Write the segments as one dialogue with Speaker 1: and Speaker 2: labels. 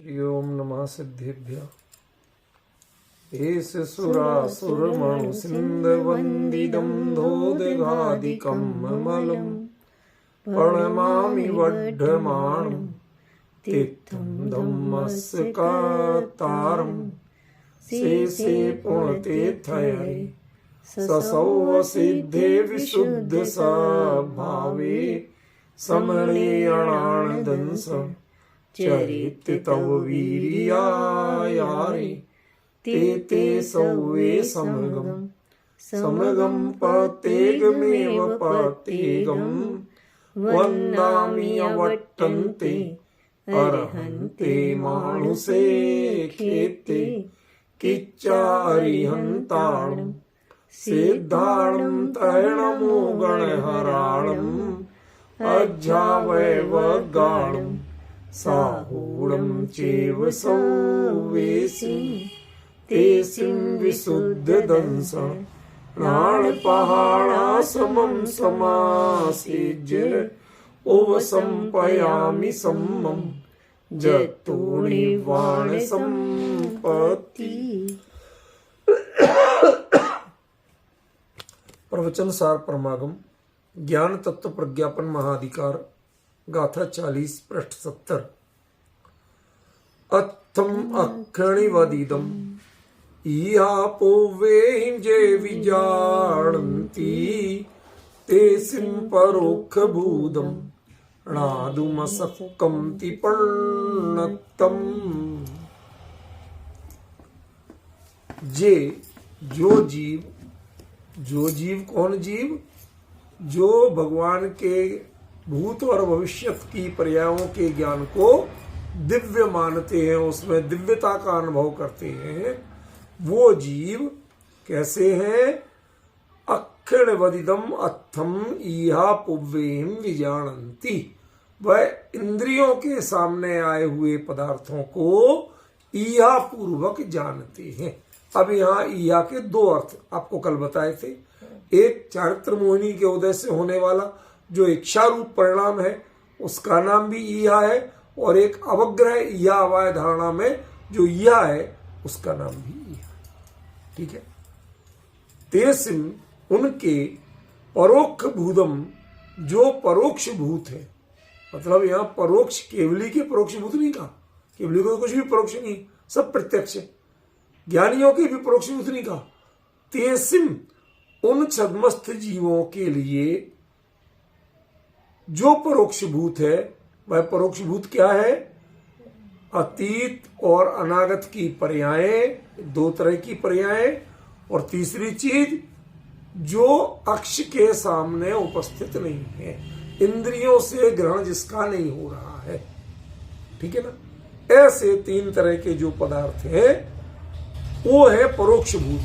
Speaker 1: श्री ओम नमः सिद्धेभ्य। एष सुरासुरमणु सिन्धवन्दिदं धोदघादिकं ममलं प्रणमामि वड्ढमाणं तीर्थं धम्मस्कातारं शेषे पुण्यतीर्थये ससौ सिद्धे विशुद्ध सभावे समरे अणानदंस चरित तव वीर्यायारे ते सौवे समगम पतेगमेव पतेगम वन्दामि अवट्टन्ते अर्हन्ते मानुषे खेते किच्चारिहन्ताणं सिद्धाणं त्रयणमो गणहराणम् अज्झावैवगाणं साहूढं चैव सौवेसिं तेसिं विशुद्धदंसं प्राणपहाणासमं समासेज्य उपसंपयामि सम्मं जतो निर्वाणसम्पत्ति। प्रवचन सार परमागम ज्ञान तत्व प्रज्ञापन महाधिकार गाथा 40 पृष्ठ 70। अत्थम अक्षणिवदिदम इहापो वेहिंजे विजानन्ति ते सिं परोक्षभूतम नादुमसक्कं तिपन्नत्तम। जो जीव कौन जीव? जो भगवान के भूत और भविष्यत की पर्यायों के ज्ञान को दिव्य मानते हैं, उसमें दिव्यता का अनुभव करते हैं, वो जीव कैसे हैं? अक्षणवदिदम अत्थम इहा पुव्वेम विजानन्ति। वह इंद्रियों के सामने आए हुए पदार्थों को इहा पूर्वक जानते हैं। अब यहाँ इहा के दो अर्थ आपको कल बताए थे। एक चारित्र मोहिनी के उदय से होने वाला जो इच्छा रूप परिणाम है उसका नाम भी इहा है, और एक अवग्रह इहा अवाय धारणा में जो इहा है उसका नाम भी इहा। ठीक है। तेसिम उनके परोक्ष भूतम, जो परोक्ष भूत है, मतलब यहाँ परोक्ष केवली के परोक्ष भूत नहीं कहा, केवली को कुछ भी परोक्ष नहीं, सब प्रत्यक्ष है। ज्ञानियों के भी परोक्ष भूत नहीं कहा। तेसिम उन छद्मस्थ जीवों के लिए जो परोक्ष भूत है, वह परोक्ष भूत क्या है? अतीत और अनागत की पर्यायें, दो तरह की पर्यायें, और तीसरी चीज जो अक्ष के सामने उपस्थित नहीं है, इंद्रियों से ग्रहण जिसका नहीं हो रहा है। ठीक है ना? ऐसे तीन तरह के जो पदार्थ हैं वो है परोक्ष भूत,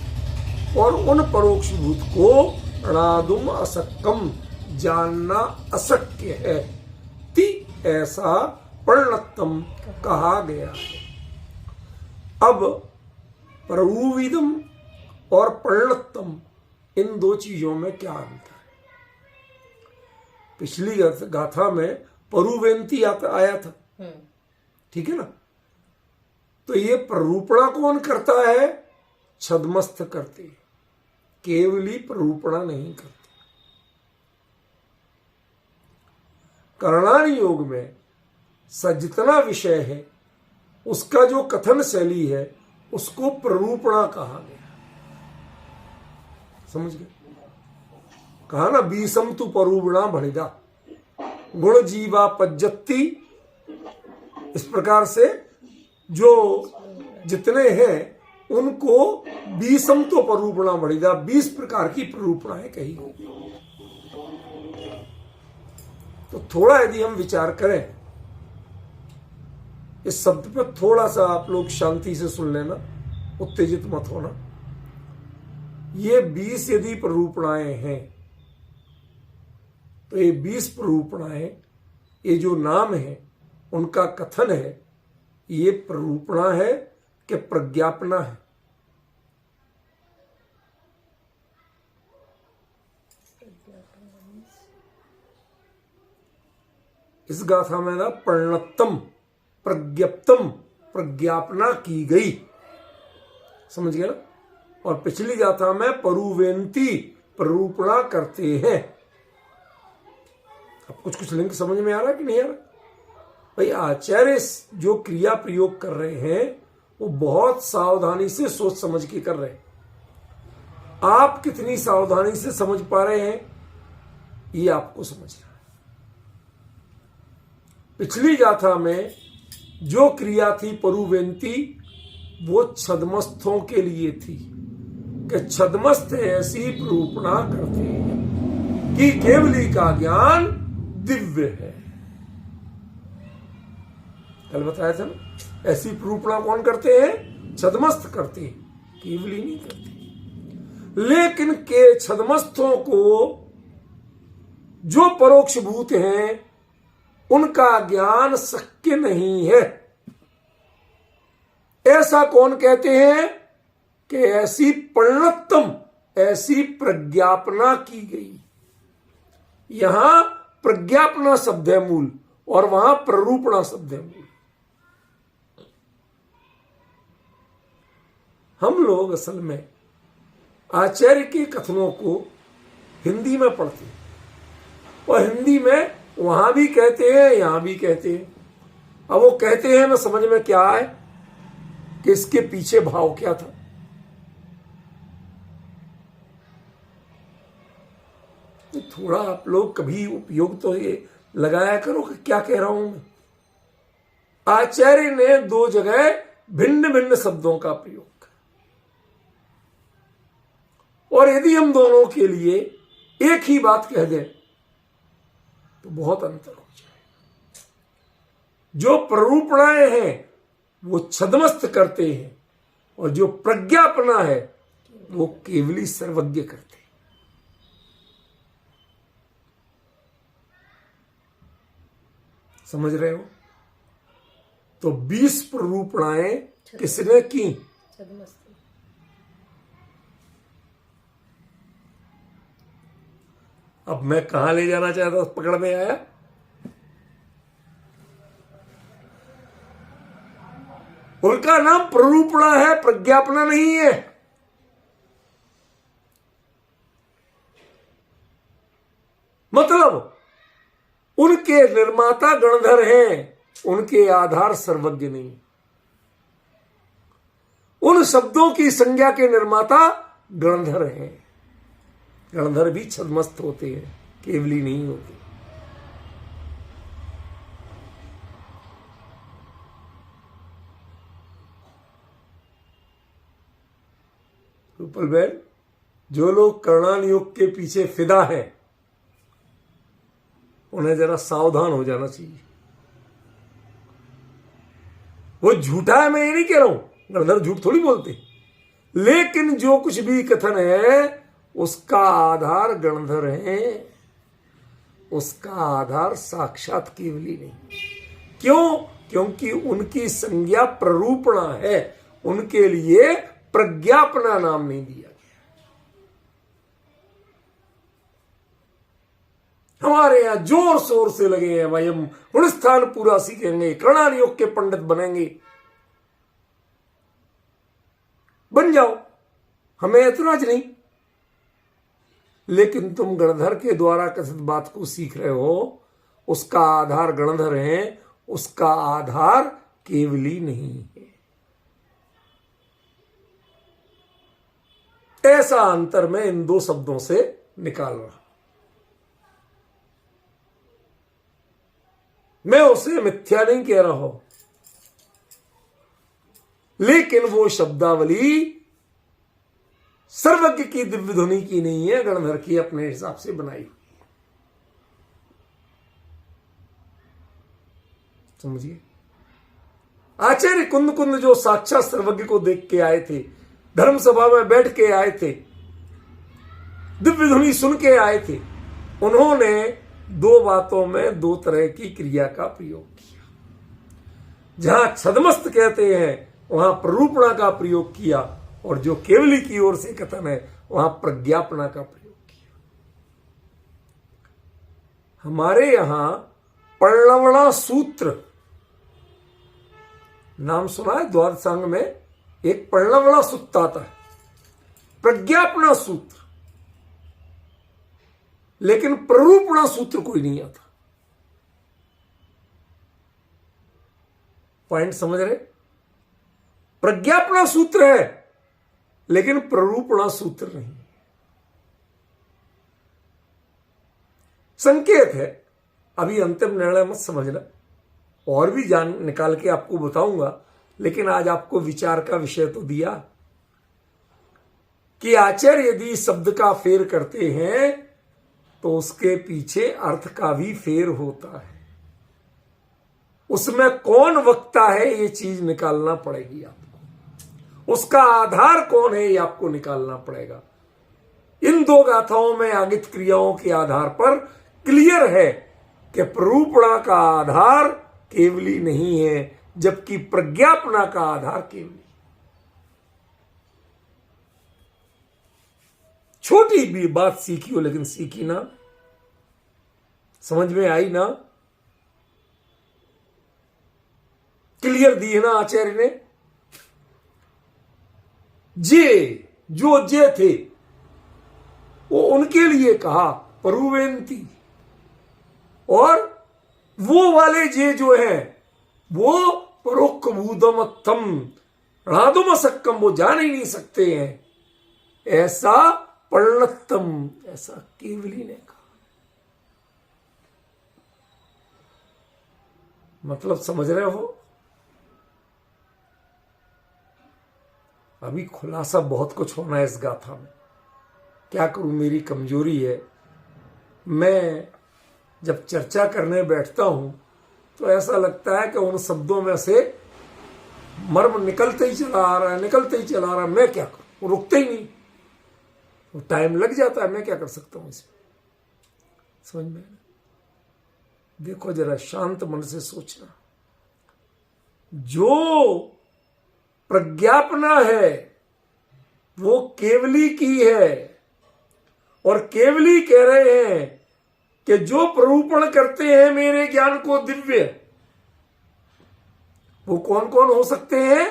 Speaker 1: और उन परोक्ष भूत को अनादुम असक्कम, जानना अशक्य है। ति ऐसा परिणतम कहा गया है। अब प्रभुविदम और परिणतम, इन दो चीजों में क्या अंतर है? पिछली गाथा में परुवेंती आया था, ठीक है ना? तो ये प्ररूपणा कौन करता है? छद्मस्थ करते हैं, केवली प्ररूपणा नहीं करते। करणानि योग में जितना विषय है उसका जो कथन शैली है उसको प्ररूपणा कहा गया। समझ गए? कहा ना, बीसम तु परूपणा भणिदा गुण जीवा पज्जति। इस प्रकार से जो जितने हैं उनको बीसम तो प्ररूपणा बढ़ेगा, 20 प्रकार की प्ररूपणाएं कही गई। तो थोड़ा यदि हम विचार करें इस शब्द पर, थोड़ा सा आप लोग शांति से सुन लेना, उत्तेजित मत होना। ये 20 यदि प्ररूपणाएं हैं तो ये 20 प्ररूपणाएं, ये जो नाम है उनका कथन है, ये प्ररूपणा है कि प्रज्ञापना है? इस गाथा में ना परिणतम, प्रज्ञप्तम प्रज्ञापना की गई। समझ गया ना। और पिछली गाथा में परुवेंती प्ररूपणा करते हैं। अब कुछ कुछ लिंक समझ में आ रहा है कि नहीं आ रहा? भाई आचार्य जो क्रिया प्रयोग कर रहे हैं वो बहुत सावधानी से सोच समझ के कर रहे हैं। आप कितनी सावधानी से समझ पा रहे हैं ये आपको समझना है। पिछली गाथा में जो क्रिया थी परुवेंती वो छद्मस्थों के लिए थी कि छद्मस्थ ऐसी प्ररूपणा करते हैं कि केवली का ज्ञान दिव्य है। कल बताया था ना, ऐसी प्ररूपणा कौन करते हैं? छद्मस्थ करते हैं, केवली नहीं करते। लेकिन के छद्मस्थों को जो परोक्ष भूत हैं उनका ज्ञान शक्य नहीं है। ऐसा कौन कहते हैं? कि ऐसी परिणतम, ऐसी प्रज्ञापना की गई। यहां प्रज्ञापना शब्द है मूल और वहां प्ररूपणा शब्द है मूल। हम लोग असल में आचार्य के कथनों को हिंदी में पढ़ते हैं और हिंदी में वहां भी कहते हैं यहां भी कहते हैं। अब वो कहते हैं मैं समझ में क्या आए कि इसके पीछे भाव क्या था। थोड़ा आप लोग कभी उपयोग तो ये लगाया करो कि क्या कह रहा हूं मैं। आचार्य ने दो जगह भिन्न भिन्न शब्दों का प्रयोग किया और यदि हम दोनों के लिए एक ही बात कह दें तो बहुत अंतर हो जाए। जो प्ररूपणाएं हैं वो छद्मस्थ करते हैं और जो प्रज्ञापना है वो केवली सर्वज्ञ करते हैं। समझ रहे हो? तो 20 प्ररूपणाएं किसने की? अब मैं कहां ले जाना चाहता हूं, पकड़ में आया? उनका नाम प्ररूपणा है, प्रज्ञापना नहीं है। मतलब उनके निर्माता गणधर हैं, उनके आधार सर्वज्ञ नहीं। उन शब्दों की संज्ञा के निर्माता गणधर हैं। गणधर भी छद्मस्थ होते हैं, केवली नहीं होते। रूपल बहन, जो लोग कर्णान योग के पीछे फिदा हैं उन्हें जरा सावधान हो जाना चाहिए। वो झूठा है, मैं ये नहीं कह रहा हूं, गणधर झूठ थोड़ी बोलते, लेकिन जो कुछ भी कथन है उसका आधार गणधर है, उसका आधार साक्षात केवली नहीं। क्यों? क्योंकि उनकी संज्ञा प्ररूपणा है, उनके लिए प्रज्ञापना नाम नहीं दिया गया। हमारे यहां जोर शोर से लगे हैं भाई, हम गुणस्थान पूरा सीखेंगे, कर्णान योग के पंडित बनेंगे। बन जाओ, हमें ऐतराज नहीं, लेकिन तुम गणधर के द्वारा कथित बात को सीख रहे हो, उसका आधार गणधर है, उसका आधार केवली नहीं है। ऐसा अंतर मैं इन दो शब्दों से निकाल रहा। मैं उसे मिथ्या नहीं कह रहा हूं, लेकिन वो शब्दावली सर्वज्ञ की दिव्य ध्वनि की नहीं है, गणधर की अपने हिसाब से बनाई हुई। समझिए, आचार्य कुंद कुंद जो साक्षात सर्वज्ञ को देख के आए थे, धर्म सभा में बैठ के आए थे, दिव्य ध्वनि सुन के आए थे, उन्होंने दो बातों में दो तरह की क्रिया का प्रयोग किया। जहां छद्मस्त कहते हैं वहां प्ररूपणा का प्रयोग किया, और जो केवली की ओर से कथन है वहां प्रज्ञापना का प्रयोग किया। हमारे यहां पर्णवणा सूत्र नाम सुना है? द्वादशांग में एक पढ़ना बड़ा सूत्र आता है, प्रज्ञापना सूत्र, लेकिन प्ररूपणा सूत्र कोई नहीं आता। पॉइंट समझ रहे? प्रज्ञापना सूत्र है लेकिन प्ररूपणा सूत्र नहीं। संकेत है, अभी अंतिम निर्णय मत समझना, और भी जान निकाल के आपको बताऊंगा, लेकिन आज आपको विचार का विषय तो दिया कि आचार्य यदि शब्द का फेर करते हैं तो उसके पीछे अर्थ का भी फेर होता है। उसमें कौन वक्ता है ये चीज निकालना पड़ेगी आपको, उसका आधार कौन है ये आपको निकालना पड़ेगा। इन दो गाथाओं में आगित क्रियाओं के आधार पर क्लियर है कि प्ररूपणा का आधार केवली नहीं है, जबकि प्रज्ञापना का आधार केवली। छोटी भी बात सीखी हो लेकिन सीखी ना, समझ में आई ना, क्लियर दी है ना आचार्य ने। जो जे थे वो उनके लिए कहा परुवेंती, और वो वाले जे जो है वो परोक्ष भूतमत्थम राधुम सक्कम, वो जान ही नहीं सकते हैं, ऐसा पर्णत्तम, ऐसा केवली ने कहा। मतलब समझ रहे हो? अभी खुलासा बहुत कुछ होना है इस गाथा में। क्या करूं, मेरी कमजोरी है, मैं जब चर्चा करने बैठता हूं तो ऐसा लगता है कि उन शब्दों में से मर्म निकलते ही चला आ रहा है, निकलते ही चला आ रहा है। मैं क्या करूं, वो रुकते ही नहीं, तो टाइम लग जाता है। मैं क्या कर सकता हूं इसमें? समझ में? देखो जरा, शांत मन से सोचना। जो प्रज्ञापना है वो केवली की है, और केवली कह रहे हैं कि जो प्ररूपण करते हैं मेरे ज्ञान को दिव्य, वो कौन कौन हो सकते हैं?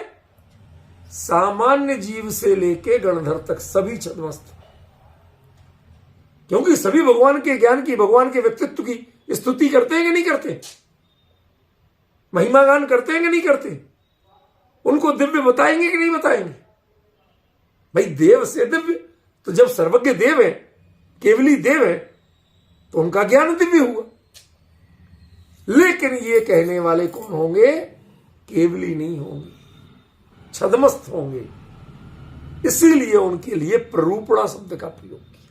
Speaker 1: सामान्य जीव से लेके गणधर तक सभी छद्मस्त, क्योंकि सभी भगवान के ज्ञान की, भगवान के व्यक्तित्व की स्तुति करते हैं कि नहीं करते? महिमा गान करते हैं कि नहीं करते? उनको दिव्य बताएंगे कि नहीं बताएंगे? भाई देव से दिव्य, तो जब सर्वज्ञ देव है, केवली देव है, तो उनका ज्ञान दिव्य हुआ। लेकिन ये कहने वाले कौन होंगे? केवली नहीं होंगे, छद्मस्त होंगे। इसीलिए उनके लिए प्ररूपणा शब्द का प्रयोग किया।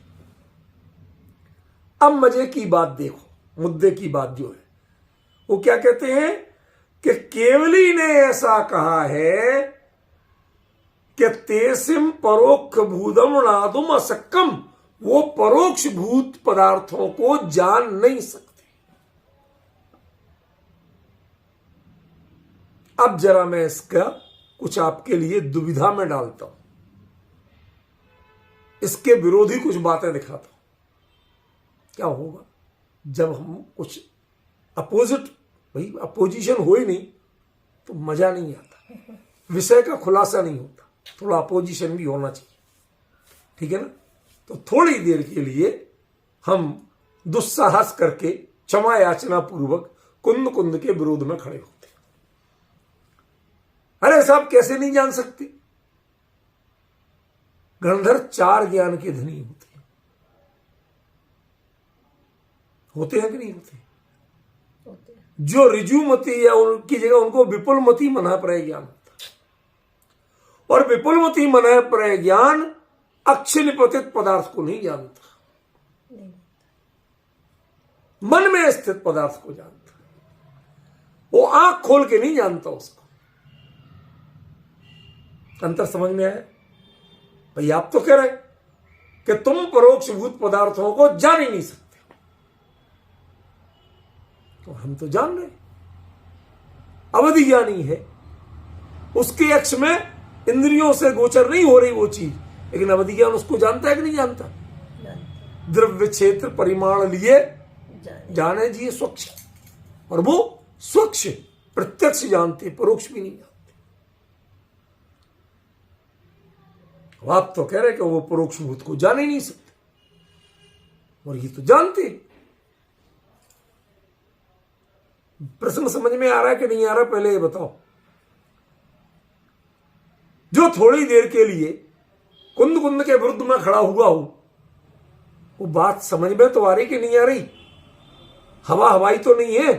Speaker 1: अब मजे की बात देखो, मुद्दे की बात जो है वो क्या कहते हैं कि केवली ने ऐसा कहा है कि तेसिम परोक्ष भूतम नादुम असक्कम, वो परोक्ष भूत पदार्थों को जान नहीं सकते। अब जरा मैं इसका कुछ आपके लिए दुविधा में डालता हूं, इसके विरोधी कुछ बातें दिखाता हूं। क्या होगा जब हम कुछ अपोजिट, भाई अपोजिशन हो ही नहीं तो मजा नहीं आता, विषय का खुलासा नहीं होता, थोड़ा अपोजिशन भी होना चाहिए, ठीक है ना? तो थोड़ी देर के लिए हम दुस्साहस करके क्षमा याचना पूर्वक कुंद कुंद के विरोध में खड़े होते हैं। अरे साहब कैसे नहीं जान सकते? गणधर 4 ज्ञान के धनी होते हैं कि नहीं होते? जो ऋजुमति है उनकी जगह उनको विपुलमति मना पर ज्ञान होता है, और विपुलमति मना पर ज्ञान अक्षय निपतित पदार्थ को नहीं जानता, मन में स्थित पदार्थ को जानता। वो आंख खोल के नहीं जानता उसको। अंतर समझ में आया? भाई आप तो कह रहे कि तुम परोक्ष भूत पदार्थों को जान ही नहीं सकते, तो हम तो जान रहे। अवधि ज्ञानी है, उसके अक्ष में इंद्रियों से गोचर नहीं हो रही वो चीज, लेकिन अवधि ज्ञान उसको जानता है कि नहीं जानता? द्रव्य क्षेत्र परिमाण लिए जाने जी स्वच्छ, और वो स्वच्छ प्रत्यक्ष जानते, परोक्ष भी नहीं जानते। अब आप तो कह रहे कि वो परोक्ष भूत को जान ही नहीं सकते, और ये तो जानते। प्रश्न समझ में आ रहा है कि नहीं आ रहा, पहले ये बताओ। जो थोड़ी देर के लिए कुंद कुंद के विरुद्ध में खड़ा हुआ हूं, वो बात समझ में तो आ रही कि नहीं आ रही? हवा हवाई तो नहीं है,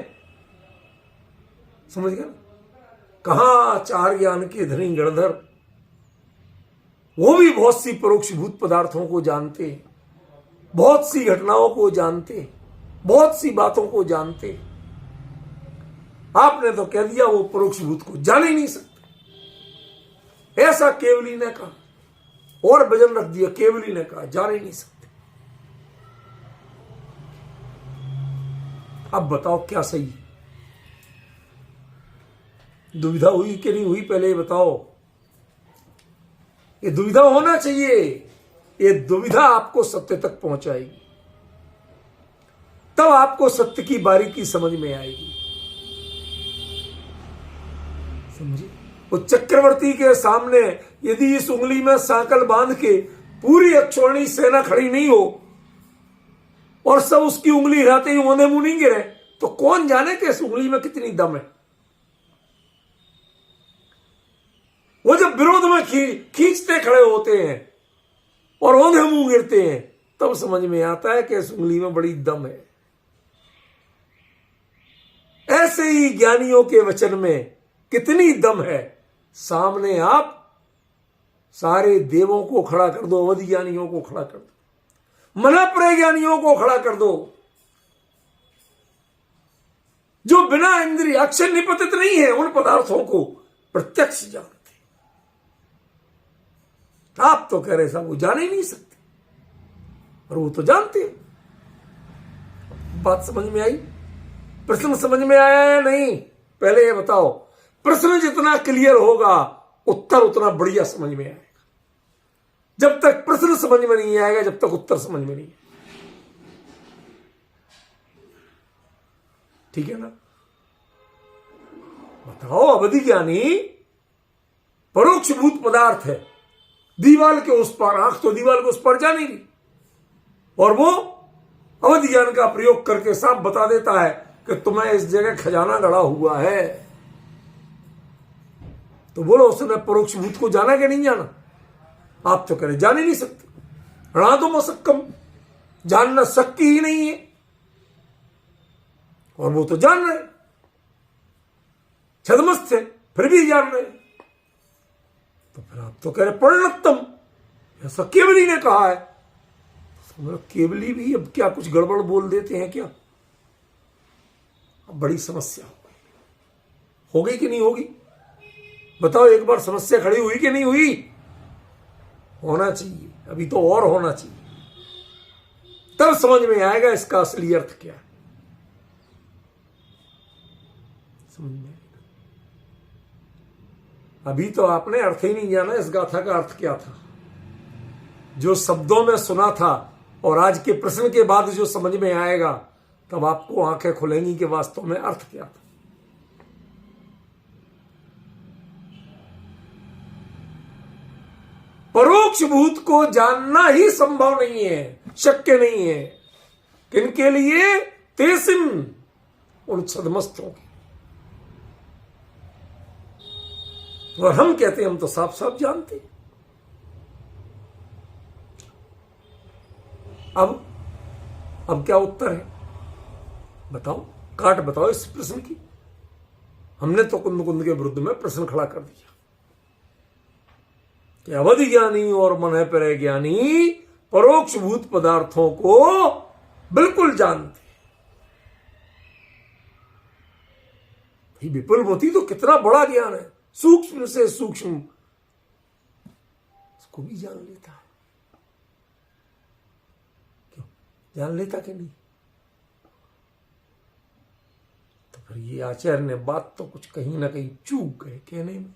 Speaker 1: समझ गया ना? कहां चार ज्ञान के धनी गणधर, वो भी बहुत सी परोक्षभूत पदार्थों को जानते, बहुत सी घटनाओं को जानते, बहुत सी बातों को जानते। आपने तो कह दिया वो परोक्षभूत को जान ही नहीं सकते। ऐसा केवली ने कहा, और वजन रख दिया, केवली ने कहा जान ही नहीं सकते। अब बताओ क्या सही है? दुविधा हुई कि नहीं हुई, पहले बताओ। ये दुविधा होना चाहिए, ये दुविधा आपको सत्य तक पहुंचाएगी, तब आपको सत्य की बारीकी समझ में आएगी। समझे? वो चक्रवर्ती के सामने यदि इस उंगली में सांकल बांध के पूरी अक्षौणी सेना खड़ी नहीं हो और सब उसकी उंगली हिलाते ही औंधे मुंह नहीं गिरे, तो कौन जाने कि इस उंगली में कितनी दम है। वो जब विरोध में खींचते खड़े होते हैं और औंधे मुंह गिरते हैं, तब समझ में आता है कि इस उंगली में बड़ी दम है। ऐसे ही ज्ञानियों के वचन में कितनी दम है। सामने आप सारे देवों को खड़ा कर दो, अवधि ज्ञानियों को खड़ा कर दो, मना ज्ञानियों को खड़ा कर दो, जो बिना इंद्रिय अक्षर निपतित नहीं है, उन पदार्थों को प्रत्यक्ष जानते। आप तो कह रहे साहब वो जान ही नहीं सकते, और वो तो जानते हैं। बात समझ में आई? प्रश्न समझ में आया या नहीं? पहले ये बताओ। प्रश्न जितना क्लियर होगा, उत्तर उतना बढ़िया समझ में आएगा। जब तक प्रश्न समझ में नहीं आएगा, जब तक उत्तर समझ में नहीं आएगा। ठीक है ना? बताओ, अवधि ज्ञानी परोक्षभूत पदार्थ है, दीवाल के उस पार, आंख तो दीवाल के उस पार जा नहीं रही, और वो अवधि ज्ञान का प्रयोग करके साफ बता देता है कि तुम्हें इस जगह खजाना गड़ा हुआ है। तो बोलो, उसने परोक्षभूत को जाना कि नहीं जाना? आप तो कह रहे जान ही नहीं सकते। रणा तो मसक्कम, जानना शक्य ही नहीं है, और वो तो जान रहे, छदमस्त थे, फिर भी जान रहे। तो फिर आप तो कह रहे परिणतम, ऐसा केवली ने कहा है। तो केवली भी अब क्या कुछ गड़बड़ बोल देते हैं क्या? अब बड़ी समस्या हो गई कि नहीं होगी? बताओ, एक बार समस्या खड़ी हुई कि नहीं हुई? होना चाहिए, अभी तो और होना चाहिए, तब समझ में आएगा इसका असली अर्थ क्या है। समझ में आएगा। अभी तो आपने अर्थ ही नहीं जाना इस गाथा का अर्थ क्या था। जो शब्दों में सुना था और आज के प्रश्न के बाद जो समझ में आएगा, तब आपको आंखें खुलेंगी कि वास्तव में अर्थ क्या था। परोक्ष भूत को जानना ही संभव नहीं है, शक्य नहीं है। किनके लिए? तेसिम, उन छदमस्तों के। और हम कहते हैं हम तो साफ साफ जानते हैं। अब क्या उत्तर है? बताओ, काट बताओ इस प्रश्न की। हमने तो कुंद कुंद के विरुद्ध में प्रश्न खड़ा कर दिया कि अवधि ज्ञानी और मन पर ज्ञानी परोक्षभूत पदार्थों को बिल्कुल जानते। विपुल मोती तो कितना बड़ा ज्ञान है, सूक्ष्म से सूक्ष्म, उसको भी जान लेता है। क्यों जान लेता कि नहीं? तो फिर ये आचार्य ने बात तो कुछ कहीं ना कहीं चूक गए कहने में।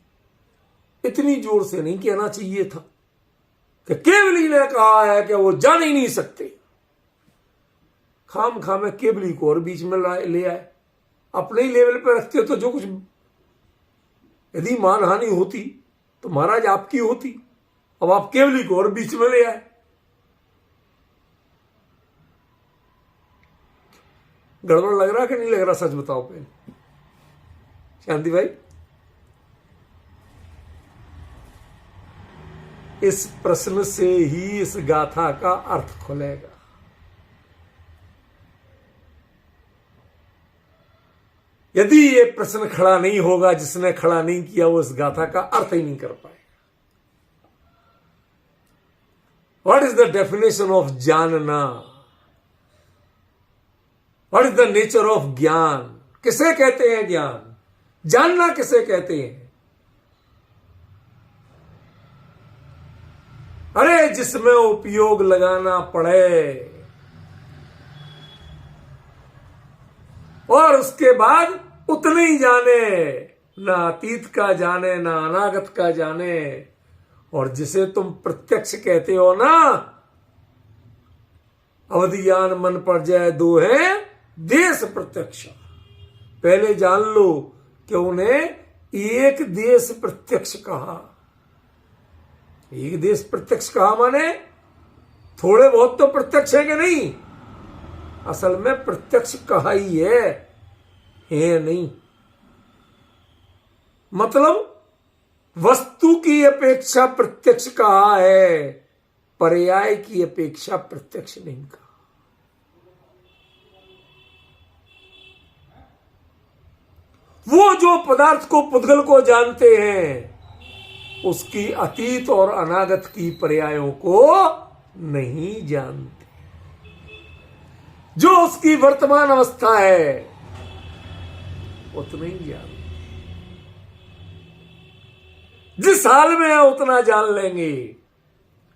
Speaker 1: इतनी जोर से नहीं कहना चाहिए था कि केवली ने कहा है कि वो जान ही नहीं सकते। खाम खामे केवली को और बीच में ले आए। अपने ही लेवल पर रखते तो जो कुछ, यदि मानहानि होती तो महाराज आपकी होती, अब आप केवली को और बीच में ले आए। गड़बड़ लग रहा कि नहीं लग रहा, सच बताओ पहले शांति भाई। इस प्रश्न से ही इस गाथा का अर्थ खुलेगा। यदि ये प्रश्न खड़ा नहीं होगा, जिसने खड़ा नहीं किया वो इस गाथा का अर्थ ही नहीं कर पाएगा। What is the definition of जानना? What is the nature of ज्ञान? किसे कहते हैं ज्ञान? जानना किसे कहते हैं? अरे जिसमें उपयोग लगाना पड़े और उसके बाद उतने ही जाने, ना अतीत का जाने ना अनागत का जाने। और जिसे तुम प्रत्यक्ष कहते हो ना, अवधि ज्ञान मन पर जाए दो है देश प्रत्यक्ष। पहले जान लो कि उन्हें एक देश प्रत्यक्ष कहा। एक देश प्रत्यक्ष कहा माने थोड़े बहुत तो प्रत्यक्ष है कि नहीं? असल में प्रत्यक्ष कहा ही है नहीं। मतलब वस्तु की अपेक्षा प्रत्यक्ष कहा है, पर्याय की अपेक्षा प्रत्यक्ष नहीं कहा। वो जो पदार्थ को पुद्गल को जानते हैं उसकी अतीत और अनागत की पर्यायों को नहीं जानते। जो उसकी वर्तमान अवस्था है उतना ही जानते। जिस हाल में है उतना जान लेंगे,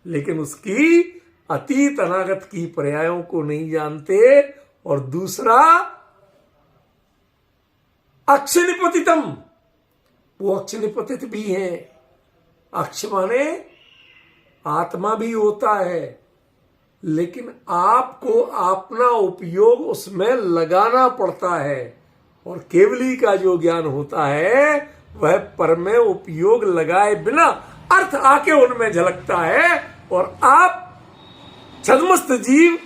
Speaker 1: लेकिन उसकी अतीत अनागत की पर्यायों को नहीं जानते। और दूसरा अक्षनिपतितम, वो अक्षनिपतित भी है। अक्ष माने आत्मा भी होता है, लेकिन आपको अपना उपयोग उसमें लगाना पड़ता है। और केवली का जो ज्ञान होता है वह पर में उपयोग लगाए बिना अर्थ आके उनमें झलकता है। और आप छद्मस्त जीव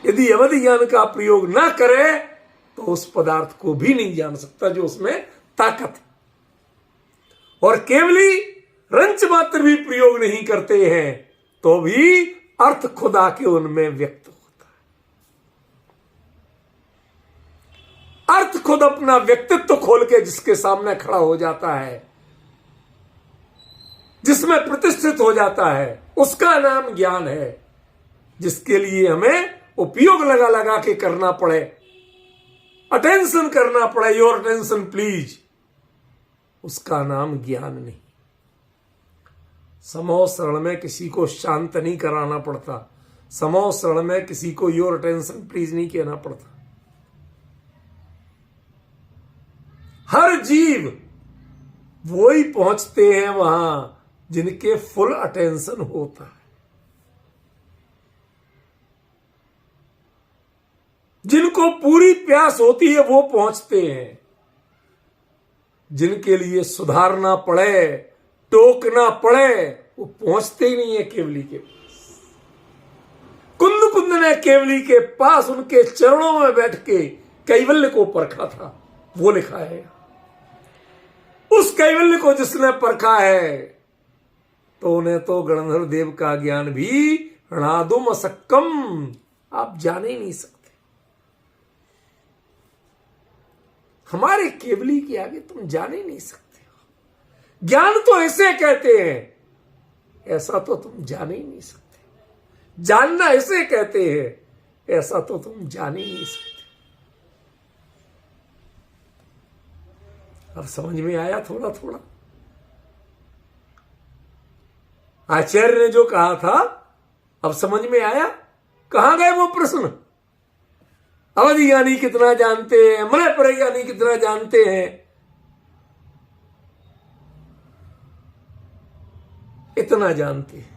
Speaker 1: यदि अवधि ज्ञान का प्रयोग ना करे तो उस पदार्थ को भी नहीं जान सकता जो उसमें ताकत है। और केवली रंच मात्र भी प्रयोग नहीं करते हैं तो भी अर्थ खुद आके उनमें व्यक्त होता है। अर्थ खुद अपना व्यक्तित्व खोल के जिसके सामने खड़ा हो जाता है, जिसमें प्रतिष्ठित हो जाता है, उसका नाम ज्ञान है। जिसके लिए हमें उपयोग लगा लगा के करना पड़े, अटेंशन करना पड़े, योर अटेंशन प्लीज, उसका नाम ज्ञान नहीं। समो शरण में किसी को शांत नहीं कराना पड़ता, समो शरण में किसी को योर अटेंशन प्लीज नहीं कहना पड़ता। हर जीव वो ही पहुंचते हैं वहां जिनके फुल अटेंशन होता है, जिनको पूरी प्यास होती है वो पहुंचते हैं। जिनके लिए सुधारना पड़े, टोकना पड़े, वो पहुंचते ही नहीं है केवली के पास। कुंद कुंद ने केवली के पास उनके चरणों में बैठ के कैवल्य को परखा था, वो लिखा है। उस कैवल्य को जिसने परखा है तो उन्हें तो गणधर देव का ज्ञान भी ऋणादुम असक्कम आप जाने ही नहीं सकते। हमारे केवली के आगे तुम जाने ही नहीं सकते हो। ज्ञान तो ऐसे कहते हैं, ऐसा तो तुम जाने ही नहीं सकते। जानना ऐसे कहते हैं, ऐसा तो तुम जाने ही नहीं सकते। अब समझ में आया थोड़ा थोड़ा? आचार्य ने जो कहा था अब समझ में आया? कहां गए वो प्रश्न? अवधि ज्ञानी कितना जानते हैं, मलय पर ज्ञानी कितना जानते हैं? इतना जानते हैं।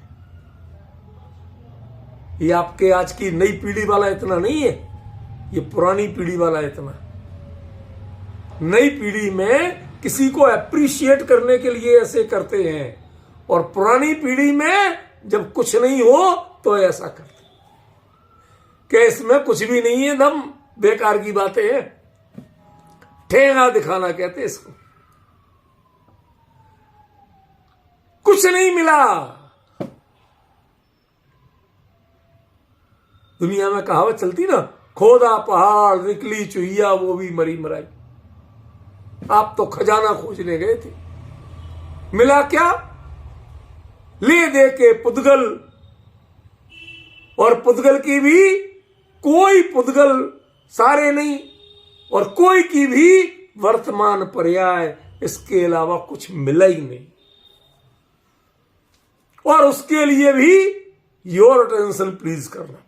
Speaker 1: ये आपके आज की नई पीढ़ी वाला इतना नहीं है, ये पुरानी पीढ़ी वाला इतना। नई पीढ़ी में किसी को अप्रिशिएट करने के लिए ऐसे करते हैं, और पुरानी पीढ़ी में जब कुछ नहीं हो तो ऐसा करते कि इसमें कुछ भी नहीं है, दम बेकार की बातें हैं, ठेंगा दिखाना कहते इसको। कुछ नहीं मिला। दुनिया में कहावत चलती ना, खोदा पहाड़ निकली चुहिया वो भी मरी मराई। आप तो खजाना खोजने गए थे, मिला क्या? ले दे के पुद्गल, और पुद्गल की भी कोई पुद्गल सारे नहीं, और कोई की भी वर्तमान पर्याय, इसके अलावा कुछ मिला ही नहीं। और उसके लिए भी योर अटेंशन प्लीज करना पड़ा,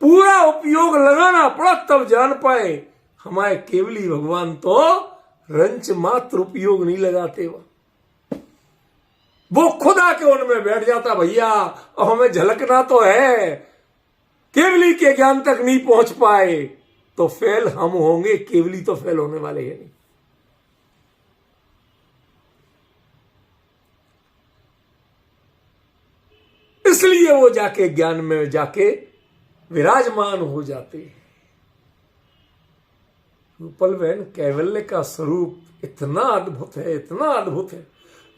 Speaker 1: पूरा उपयोग लगाना पड़ा, तब जान पाए हमारे केवली भगवान तो रंच मात्र उपयोग नहीं लगाते। वो खुदा के उनमें बैठ जाता, भैया अब हमें झलकना तो है, केवली के ज्ञान तक नहीं पहुंच पाए तो फेल हम होंगे, केवली तो फेल होने वाले हैं नहीं। इसलिए वो जाके ज्ञान में जाके विराजमान हो जाते हैं। रूपल बहन कैवल्य का स्वरूप इतना अद्भुत है, इतना अद्भुत है,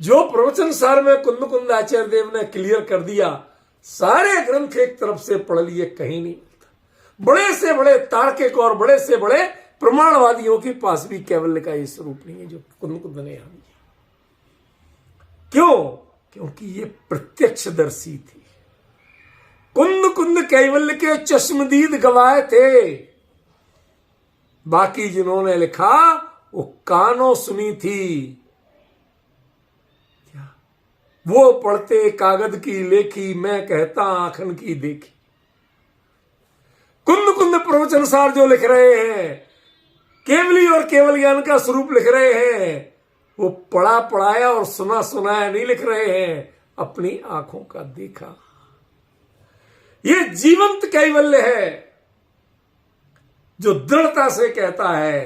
Speaker 1: जो प्रवचन सार में कुंद कुंद आचार्य देव ने क्लियर कर दिया। सारे ग्रंथ एक तरफ से पढ़ लिए, कहीं नहीं मिलता। बड़े से बड़े तार्किक और बड़े से बड़े प्रमाणवादियों के पास भी कैवल्य का ये स्वरूप नहीं है जो कुंद कुंद ने यहां दिया। क्यों? क्योंकि ये प्रत्यक्षदर्शी थी। कुंद कुंद कैवल्य के चश्मदीद गवाह थे, बाकी जिन्होंने लिखा वो कानों सुनी थी। क्या वो पढ़ते कागज की लेखी, मैं कहता आंखन की देखी। कुंद कुंद प्रवचन सार जो लिख रहे हैं, केवली और केवल ज्ञान का स्वरूप लिख रहे हैं, वो पढ़ा पढ़ाया और सुना सुनाया नहीं लिख रहे हैं, अपनी आंखों का देखा। ये जीवंत कैवल्य है जो दृढ़ता से कहता है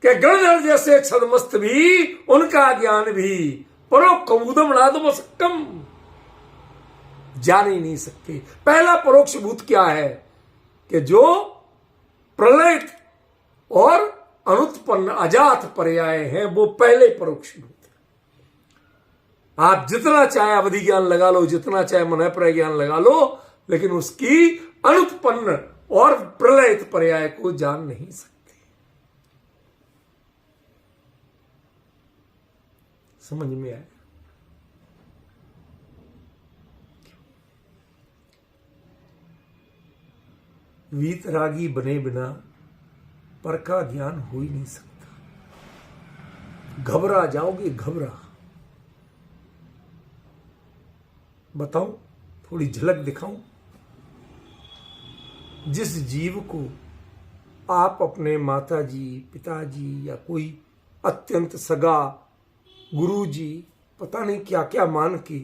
Speaker 1: कि गणधर जैसे छदमस्त भी, उनका ज्ञान भी परोक्ष कबूदम नादमस्कम, जान ही नहीं सकते। पहला परोक्ष भूत क्या है कि जो प्रलय और अनुत्पन्न अजात पर्याय हैं, वो पहले परोक्ष भूत। आप जितना चाहे अवधि ज्ञान लगा लो, जितना चाहे मनःप्रय ज्ञान लगा लो, लेकिन उसकी अनुत्पन्न और प्रलयित पर्याय को जान नहीं सकते। समझ में आया? वीतरागी बने बिना पर का ज्ञान हो ही नहीं सकता। घबरा जाओगे, घबरा। बताऊं, थोड़ी झलक दिखाऊं। जिस जीव को आप अपने माताजी, पिताजी या कोई अत्यंत सगा गुरुजी, पता नहीं क्या क्या मान के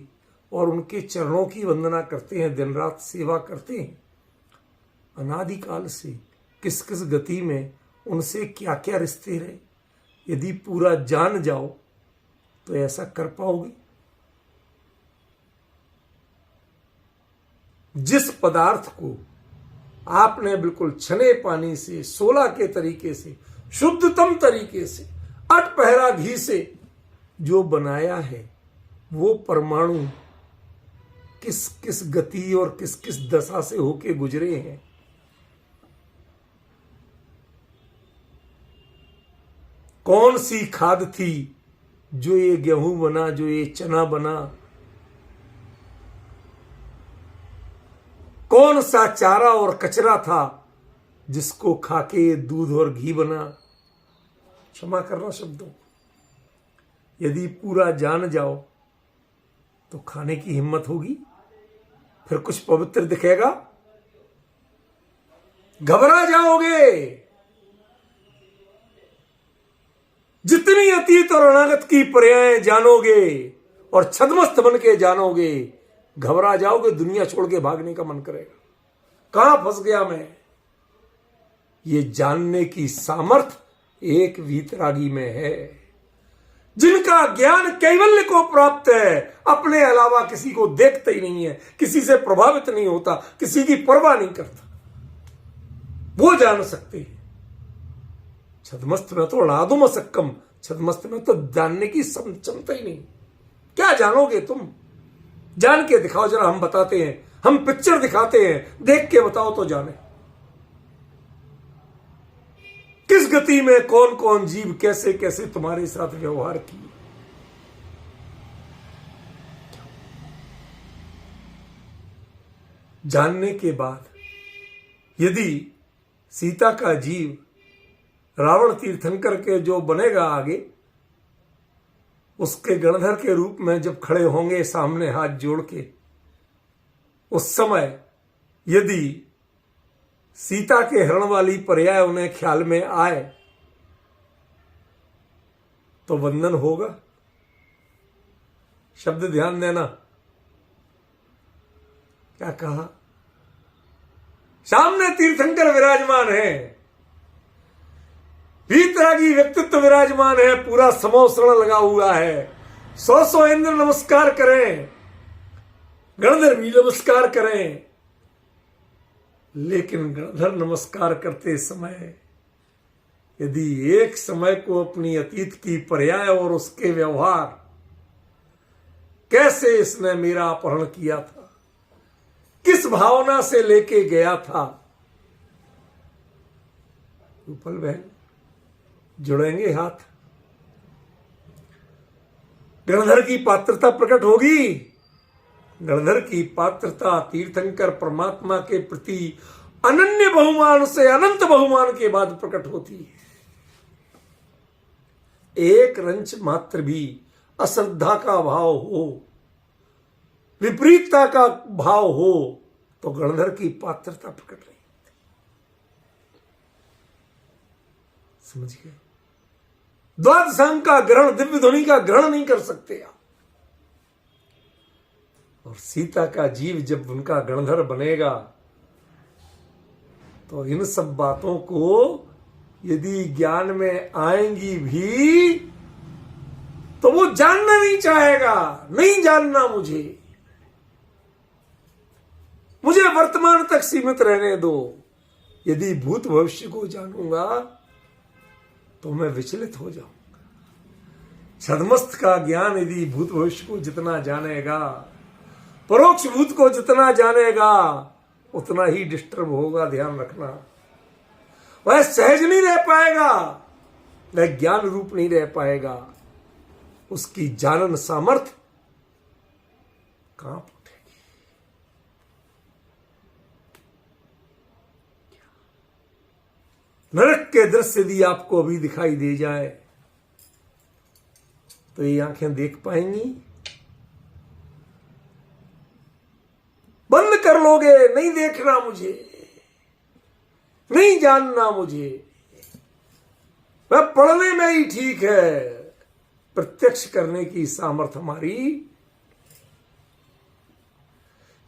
Speaker 1: और उनके चरणों की वंदना करते हैं, दिन रात सेवा करते हैं, अनादिकाल से किस किस गति में उनसे क्या क्या रिश्ते रहे, यदि पूरा जान जाओ तो ऐसा कर पाओगे? जिस पदार्थ को आपने बिल्कुल छने पानी से, सोला के तरीके से, शुद्धतम तरीके से, अटपहरा घी से जो बनाया है, वो परमाणु किस किस गति और किस किस दशा से होके गुजरे हैं। कौन सी खाद थी जो ये गेहूं बना, जो ये चना बना? कौन सा चारा और कचरा था जिसको खाके दूध और घी बना? क्षमा करना शब्दों, यदि पूरा जान जाओ तो खाने की हिम्मत होगी, फिर कुछ पवित्र दिखेगा? घबरा जाओगे। जितनी अतीत और अनागत की पर्याय जानोगे और छद्मस्त बन के जानोगे, घबरा जाओगे, दुनिया छोड़ के भागने का मन करेगा। कहां फंस गया मैं? ये जानने की सामर्थ एक वीतरागी में है। जिनका ज्ञान कैवल्य को प्राप्त है, अपने अलावा किसी को देखता ही नहीं है, किसी से प्रभावित नहीं होता, किसी की परवाह नहीं करता, वो जान सकते हैं। छदमस्त में तो लादुम सक्कम, छदमस्त में तो जानने की क्षमता ही नहीं। क्या जानोगे तुम? जान के दिखाओ जरा, हम बताते हैं, हम पिक्चर दिखाते हैं, देख के बताओ तो जाने किस गति में कौन कौन जीव कैसे कैसे तुम्हारे साथ व्यवहार किए। जानने के बाद यदि सीता का जीव रावण तीर्थंकर के जो बनेगा आगे, उसके गणधर के रूप में जब खड़े होंगे सामने हाथ जोड़ के, उस समय यदि सीता के हरण वाली पर्याय उन्हें ख्याल में आए तो वंदन होगा। शब्द ध्यान देना, क्या कहा? सामने तीर्थंकर विराजमान है, वीतरागी व्यक्तित्व विराजमान है, पूरा समोसरण लगा हुआ है, 100 इंद्र नमस्कार करें, गणधर भी नमस्कार करें, लेकिन गणधर नमस्कार करते समय यदि एक समय को अपनी अतीत की पर्याय और उसके व्यवहार, कैसे इसने मेरा अपहरण किया था, किस भावना से लेके गया था, उपल बहन जुड़ेंगे हाथ, गणधर की पात्रता प्रकट होगी। गणधर की पात्रता तीर्थंकर परमात्मा के प्रति अनन्य बहुमान से अनंत बहुमान के बाद प्रकट होती है। एक रंच मात्र भी अश्रद्धा का भाव हो, विपरीतता का भाव हो, तो गणधर की पात्रता प्रकट नहीं होती। समझ गए? द्वादशांग का ग्रहण, दिव्य ध्वनि का ग्रहण नहीं कर सकते आप। और सीता का जीव जब उनका गणधर बनेगा तो इन सब बातों को यदि ज्ञान में आएंगी भी तो वो जानना नहीं चाहेगा। नहीं जानना, मुझे वर्तमान तक सीमित रहने दो। यदि भूत भविष्य को जानूंगा तो मैं विचलित हो जाऊंगा। छदमस्त का ज्ञान यदि भूत भविष्य को जितना जानेगा, परोक्ष भूत को जितना जानेगा, उतना ही डिस्टर्ब होगा। ध्यान रखना, वह सहज नहीं रह पाएगा, वह ज्ञान रूप नहीं रह पाएगा। उसकी जानन सामर्थ्य कांप उठेगी। नरक के दृश्य यदि आपको अभी दिखाई दे जाए तो ये आंखें देख पाएंगी? बंद कर लोगे? नहीं देखना मुझे, नहीं जानना मुझे, वह पढ़ने में ही ठीक है। प्रत्यक्ष करने की सामर्थ्य हमारी।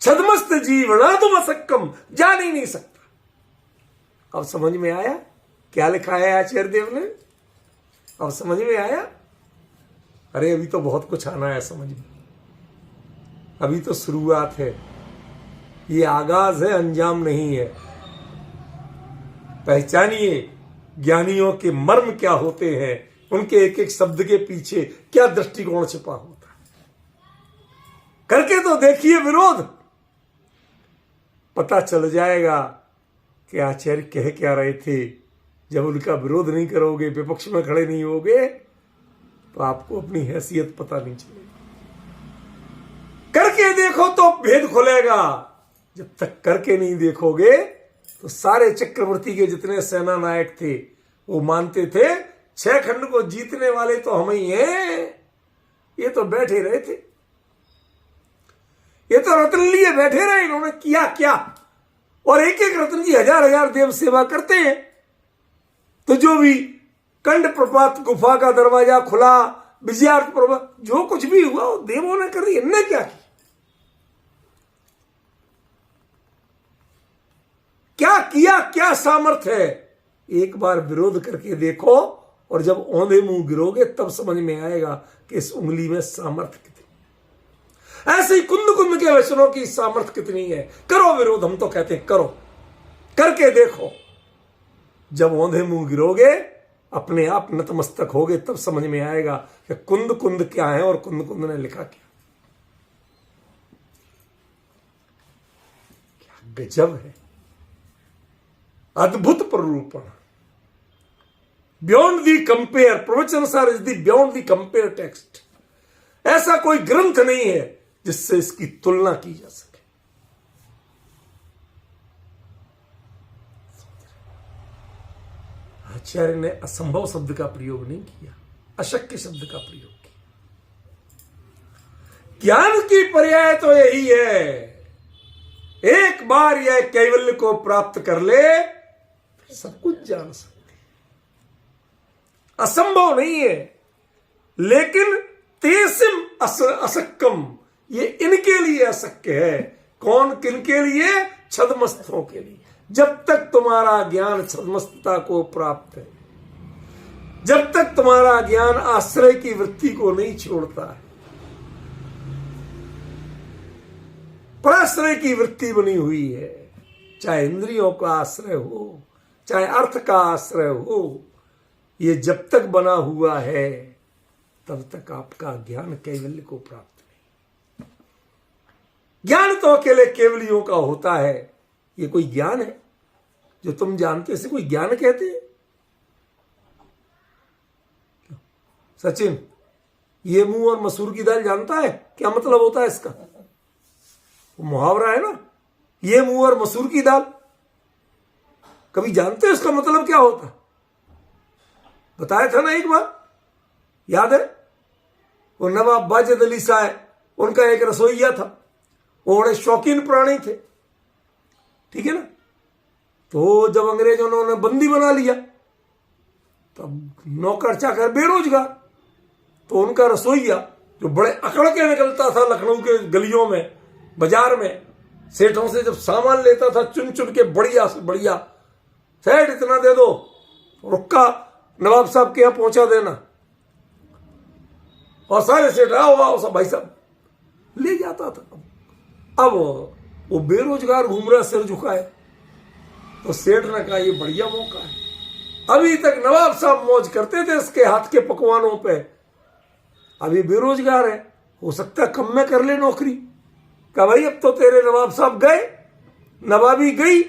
Speaker 1: छदमस्त जीवना तुम असक्कम, जान ही नहीं सकता। अब समझ में आया क्या लिखा है आचार्य देव ने? अब समझ में आया? अरे अभी तो बहुत कुछ आना है समझ में, अभी तो शुरुआत है, ये आगाज है, अंजाम नहीं है। पहचानिए ज्ञानियों के मर्म क्या होते हैं, उनके एक एक शब्द के पीछे क्या दृष्टिकोण छिपा होता है। करके तो देखिए विरोध, पता चल जाएगा कि आचार्य कह क्या रहे थे। जब उनका विरोध नहीं करोगे, विपक्ष में खड़े नहीं होगे, तो आपको अपनी हैसियत पता नहीं चलेगी। करके देखो तो भेद खुलेगा। जब तक करके नहीं देखोगे तो सारे चक्रवर्ती के जितने सेना नायक थे वो मानते थे 6 खंड को जीतने वाले तो हम ही हैं। ये तो बैठे रहे थे, ये तो रत्न लिए बैठे रहे, इन्होंने किया क्या? और एक एक रत्न की 1000 देव सेवा करते हैं। तो जो भी कंड प्रपात गुफा का दरवाजा खुला, विजयार्थ पर्वत, जो कुछ भी हुआ वो देवों ने कर दिया। इनने क्या किया? क्या किया? क्या सामर्थ्य है? एक बार विरोध करके देखो, और जब औंधे मुंह गिरोगे तब समझ में आएगा कि इस उंगली में सामर्थ्य कितनी। ऐसे ही कुंद कुंद के वचनों की सामर्थ्य कितनी है। करो विरोध, हम तो कहते हैं करो, करके देखो। जब औंधे मुंह गिरोगे, अपने आप नतमस्तक होगे, तब समझ में आएगा कि कुंद कुंद क्या है और कुंद कुंद ने लिखा क्या। क्या गजब है, अद्भुत प्ररूपण, बियॉन्ड दी कंपेयर। प्रवचन सार is the beyond the compare text. ऐसा कोई ग्रंथ नहीं है जिससे इसकी तुलना की जा सके। आचार्य ने असंभव शब्द का प्रयोग नहीं किया, अशक्य शब्द का प्रयोग किया। ज्ञान की पर्याय तो यही है, एक बार यह कैवल्य को प्राप्त कर ले, सब कुछ जान सकते। असंभव नहीं है, लेकिन तेसिम असक्कम, ये इनके लिए अशक्य है। कौन, किनके लिए? छद्मस्थों के लिए। जब तक तुम्हारा ज्ञान छद्मस्थता को प्राप्त है, जब तक तुम्हारा ज्ञान आश्रय की वृत्ति को नहीं छोड़ता है, पराश्रय की वृत्ति बनी हुई है, चाहे इंद्रियों का आश्रय हो, चाहे अर्थ का आश्रय हो, ये जब तक बना हुआ है तब तक आपका ज्ञान कैवल्य को प्राप्त नहीं। ज्ञान तो अकेले केवलियों का होता है। ये कोई ज्ञान है जो तुम जानते, इसे कोई ज्ञान कहते हैं? सचिन, ये मुंह और मसूर की दाल जानता है क्या मतलब होता है इसका? वो मुहावरा है ना, ये मुंह और मसूर की दाल। कभी जानते हो इसका मतलब क्या होता? बताया था ना एक बार, याद है? वो नवाब वाजिद अली साहब, उनका एक रसोइया था, वो बड़े शौकीन प्राणी थे, ठीक है ना। तो जब अंग्रेजों ने उन्हें बंदी बना लिया, तब नौकर चाकर बेरोजगार, तो उनका रसोइया जो बड़े अकड़ के निकलता था लखनऊ के गलियों में, बाजार में, सेठों से जब सामान लेता था चुन चुन के बढ़िया से बढ़िया, सेठ इतना दे दो, रुक्का नवाब साहब के यहां पहुंचा देना, और सारे सेठ आओ आओ सब भाई साहब ले जाता था। अब वो बेरोजगार घूम रहा सिर झुकाए, तो सेठ ने कहा ये बढ़िया मौका है। अभी तक नवाब साहब मौज करते थे इसके हाथ के पकवानों पे, अभी बेरोजगार है, हो सकता है कम में कर ले नौकरी। कहा भाई अब तो तेरे नवाब साहब गए, नवाबी गई,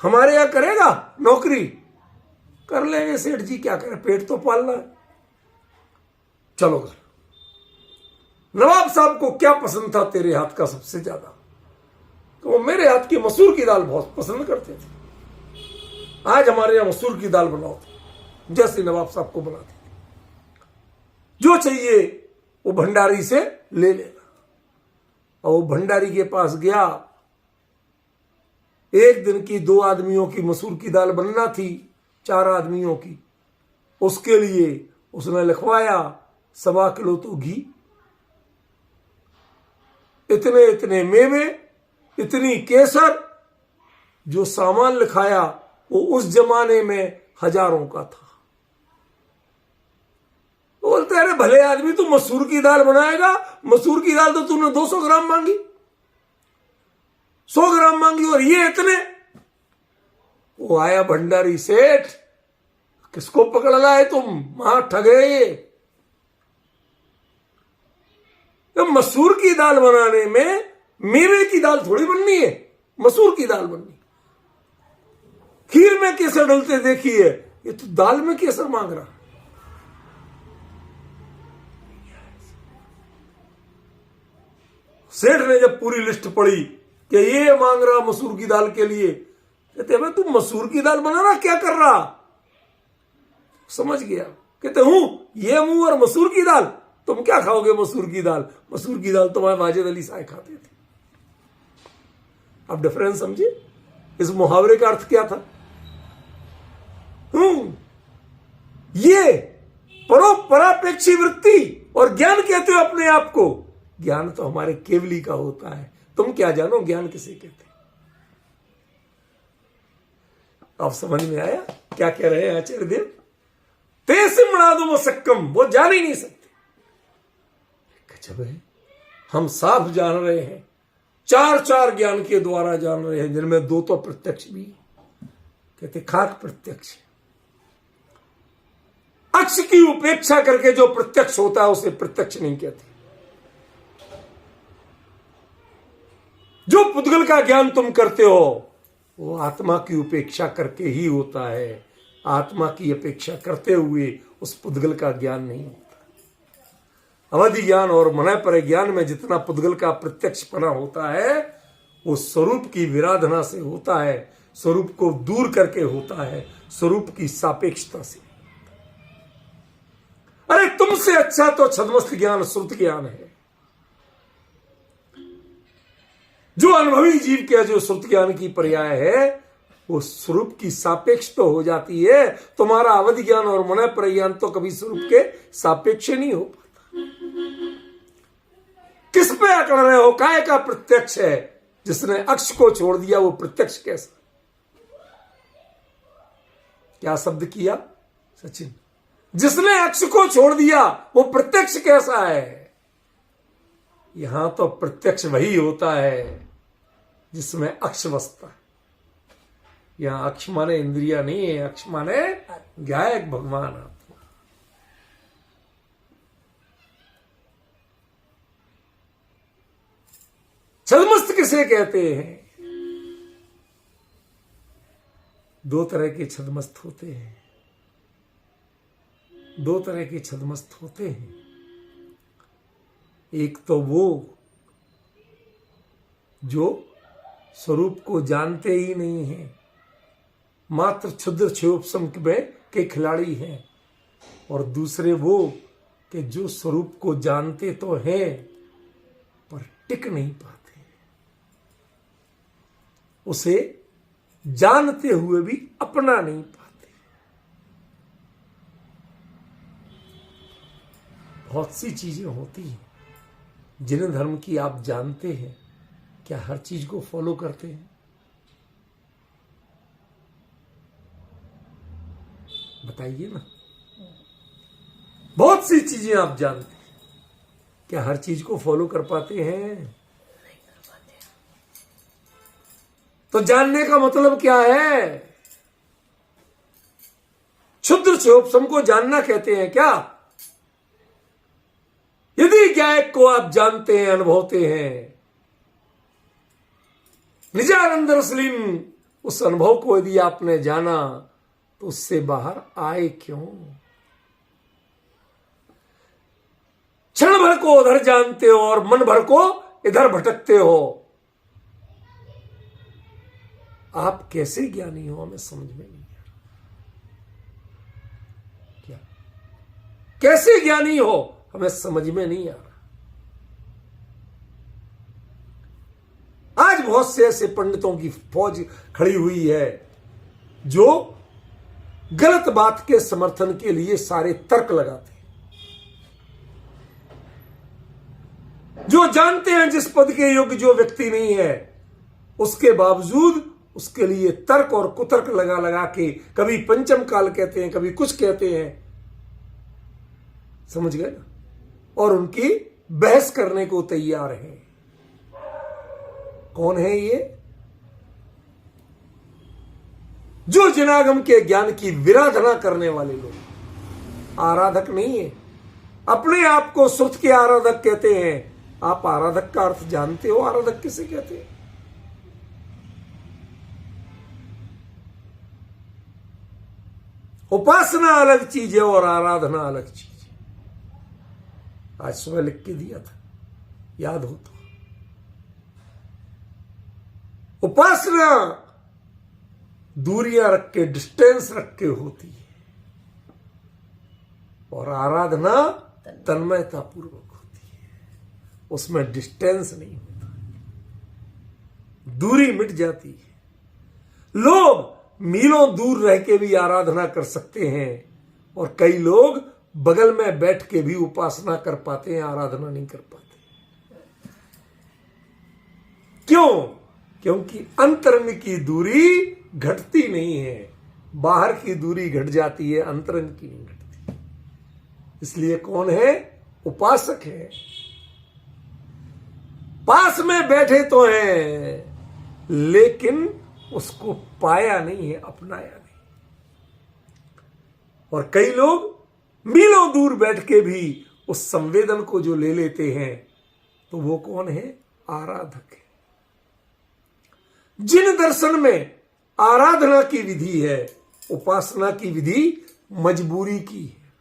Speaker 1: हमारे यहां करेगा नौकरी? कर लेंगे सेठ जी, क्या करें, पेट तो पालना है, चलो घर। नवाब साहब को क्या पसंद था तेरे हाथ का सबसे ज्यादा? तो वो मेरे हाथ की मसूर की दाल बहुत पसंद करते थे, आज हमारे यहां मसूर की दाल बनाओ, जैसे नवाब साहब को बनाते थे। जो चाहिए वो भंडारी से ले लेना। और वो भंडारी के पास गया, एक दिन की 2 आदमियों की मसूर की दाल बनना थी, 4 आदमियों की, उसके लिए उसने लिखवाया 1.25 किलो तो घी, इतने इतने मेवे, इतनी केसर। जो सामान लिखाया वो उस जमाने में हजारों का था। बोलते अरे भले आदमी तू मसूर की दाल बनाएगा, मसूर की दाल तो तूने 200 ग्राम मांगी, 100 ग्राम मांगी, और ये इतने। वो आया भंडारी सेठ, किसको पकड़ लाए तुम, मां ठगे ये। तो मसूर की दाल बनाने में मेवे की दाल थोड़ी बननी है, मसूर की दाल बननी। खीर में केसर डलते देखिए, ये तो दाल में केसर मांग रहा। सेठ ने जब पूरी लिस्ट पढ़ी कि ये मांग रहा मसूर की दाल के लिए, कहते भाई तुम मसूर की दाल बना रहा, क्या कर रहा? समझ गया, कहते हूं ये मुंह और मसूर की दाल, तुम क्या खाओगे मसूर की दाल? मसूर की दाल तुम्हारे वाजिद अली साहब खाते थे। अब डिफरेंस समझिए, इस मुहावरे का अर्थ क्या था? ये परापेक्षी वृत्ति और ज्ञान कहते हो अपने आप को। ज्ञान तो हमारे केवली का होता है, तुम क्या जानो ज्ञान किसे कहते हैं। अब समझ में आया क्या कह रहे हैं आचार्य देव? तेसिमणादुम सक्कम, वो जान ही नहीं सकते। गजब है, हम साफ जान रहे हैं, चार चार ज्ञान के द्वारा जान रहे हैं, जिनमें दो तो प्रत्यक्ष भी। कहते खाक प्रत्यक्ष, अक्ष की उपेक्षा करके जो प्रत्यक्ष होता है उसे प्रत्यक्ष नहीं कहते। जो पुद्गल का ज्ञान तुम करते हो वो आत्मा की उपेक्षा करके ही होता है। आत्मा की अपेक्षा करते हुए उस पुद्गल का ज्ञान नहीं होता। अवधि ज्ञान और मन पर ज्ञान में जितना पुद्गल का प्रत्यक्षपना होता है वो स्वरूप की विराधना से होता है, स्वरूप को दूर करके होता है, स्वरूप की सापेक्षता से। अरे तुमसे अच्छा तो छद्मस्त ज्ञान श्रुत ज्ञान है, जो अनुभवी जीव के जो श्रुत ज्ञान की पर्याय है वो स्वरूप की सापेक्ष तो हो जाती है। तुम्हारा अवधि ज्ञान और मन पर ज्ञान तो कभी स्वरूप के सापेक्ष नहीं हो पाता। किस पे अकड़ रहे हो? काय का प्रत्यक्ष है? जिसने अक्ष को छोड़ दिया वो प्रत्यक्ष कैसा? क्या शब्द किया सचिन? जिसने अक्ष को छोड़ दिया वो प्रत्यक्ष कैसा है? यहां तो प्रत्यक्ष वही होता है जिसमें अक्ष बसता है। यहां अक्ष माने इंद्रिया नहीं है, अक्ष माने गायक भगवान आत्मा। छद्मस्त किसे कहते हैं? दो तरह के छद्मस्त होते हैं, दो तरह के छद्मस्त होते हैं। एक तो वो जो स्वरूप को जानते ही नहीं है, मात्र क्षुद्र क्षोभसम के खिलाड़ी हैं। और दूसरे वो कि जो स्वरूप को जानते तो हैं पर टिक नहीं पाते, उसे जानते हुए भी अपना नहीं पाते। बहुत सी चीजें होती हैं जिन धर्म की आप जानते हैं, क्या हर चीज को फॉलो करते हैं? बताइए ना। बहुत सी चीजें आप जानते हैं, क्या हर चीज को फॉलो कर पाते हैं? नहीं कर पाते। तो जानने का मतलब क्या है? क्षुद्र क्षोभसम को जानना कहते हैं क्या? यदि ज्ञायक को आप जानते हैं, अनुभवते हैं, निजानंद रसलीन उस अनुभव को यदि आपने जाना तो उससे बाहर आए क्यों? क्षण भर को उधर जानते हो और मन भर को इधर भटकते हो। आप कैसे ज्ञानी हो? हमें समझ में नहीं आ रहा। क्या कैसे ज्ञानी हो? हमें समझ में नहीं आ रहा। आज बहुत से ऐसे पंडितों की फौज खड़ी हुई है जो गलत बात के समर्थन के लिए सारे तर्क लगाते हैं, जो जानते हैं जिस पद के योग्य जो व्यक्ति नहीं है, उसके बावजूद उसके लिए तर्क और कुतर्क लगा लगा के कभी पंचम काल कहते हैं, कभी कुछ कहते हैं। समझ गए ना? और उनकी बहस करने को तैयार हैं। कौन है ये? जो जिनागम के ज्ञान की विराधना करने वाले लोग। आराधक नहीं है, अपने आप को श्रुत के आराधक कहते हैं। आप आराधक का अर्थ जानते हो? आराधक किसे कहते हैं? उपासना अलग चीज है और आराधना अलग चीज है। आज सुबह लिख के दिया था, याद हो तो। उपासना दूरियां रख के, डिस्टेंस रख के होती है, और आराधना तन्मयता पूर्वक होती है। उसमें डिस्टेंस नहीं होता, दूरी मिट जाती है। लोग मीलों दूर रह के भी आराधना कर सकते हैं और कई लोग बगल में बैठ के भी उपासना कर पाते हैं, आराधना नहीं कर पाते। क्यों? क्योंकि अंतरंग की दूरी घटती नहीं है, बाहर की दूरी घट जाती है, अंतरंग की नहीं घटती। इसलिए कौन है? उपासक है। पास में बैठे तो हैं, लेकिन उसको पाया नहीं है, अपनाया नहीं। और कई लोग मीलों दूर बैठ के भी उस संवेदन को जो ले लेते हैं, तो वो कौन है? आराधक है। जिन दर्शन में आराधना की विधि है, उपासना की विधि मजबूरी की है।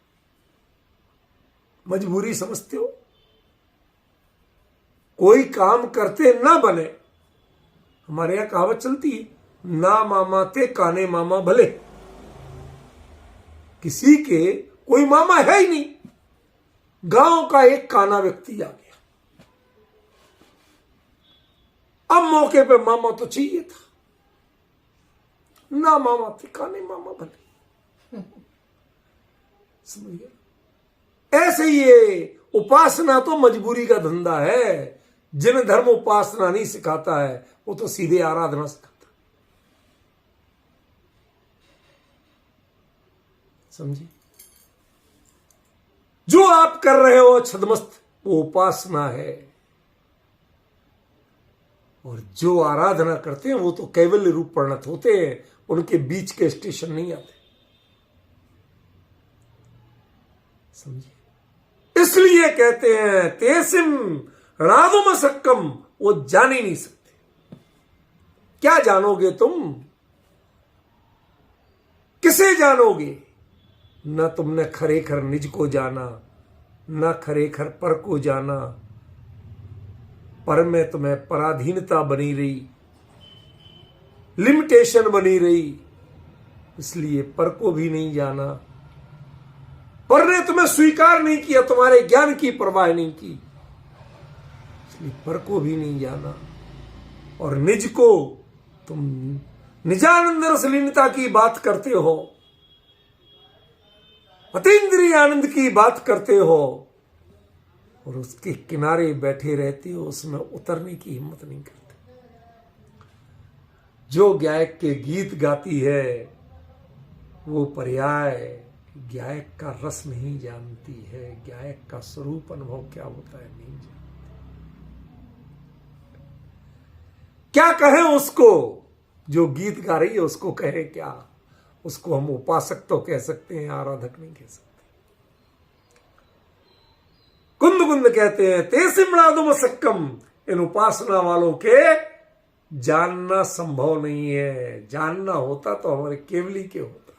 Speaker 1: मजबूरी समझते हो? कोई काम करते ना बने, हमारे यहां कहावत चलती है, ना मामा ते काने मामा भले। किसी के कोई मामा है ही नहीं, गांव का एक काना व्यक्ति आ गया। अब मौके पे मामा तो चाहिए था, ना मामा थे काने मामा भले। समझिए, ऐसे ही ये उपासना तो मजबूरी का धंधा है। जिन धर्म उपासना नहीं सिखाता है, वो तो सीधे आराधना सिखाता है। समझिए, जो आप कर रहे हो छदमस्त, वो उपासना है। और जो आराधना करते हैं वो तो कैवल्य रूप परिणत होते हैं, उनके बीच के स्टेशन नहीं आते। समझिए, इसलिए कहते हैं तेसिम राधुम सक्कम, वो जान ही नहीं सकते। क्या जानोगे तुम? किसे जानोगे? न तुमने खरेखर निज को जाना, न खरेखर पर को जाना। पर में तुम्हें पराधीनता बनी रही, लिमिटेशन बनी रही, इसलिए पर को भी नहीं जाना। पर ने तुम्हें स्वीकार नहीं किया, तुम्हारे ज्ञान की परवाह नहीं की, इसलिए पर को भी नहीं जाना। और निज को तुम निजानंद रसलीनता की बात करते हो, अतीन्द्रिय आनंद की बात करते हो, और उसके किनारे बैठे रहते हो, उसमें उतरने की हिम्मत नहीं करते। जो गायक के गीत गाती है, वो पर्याय गायक का रस नहीं जानती है, गायक का स्वरूप अनुभव क्या होता है नहीं जानती। क्या कहें उसको? जो गीत गा रही है उसको कहे क्या? उसको हम उपासक तो कह सकते हैं, आराधक नहीं कह सकते। कुंद कुंद कहते हैं तेसिमणादुम सक्कम, इन उपासना वालों के जानना संभव नहीं है। जानना होता तो हमारे केवली के होता है।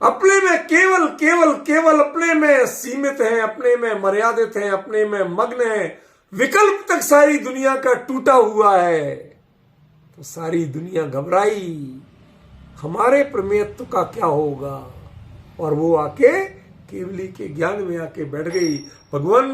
Speaker 1: अपने में केवल केवल केवल अपने में सीमित हैं, अपने में मर्यादित हैं, अपने में मग्न हैं। विकल्प तक सारी दुनिया का टूटा हुआ है, तो सारी दुनिया घबराई, हमारे प्रमेयत्व का क्या होगा? और वो आके केवली के ज्ञान में आके बैठ गई। भगवान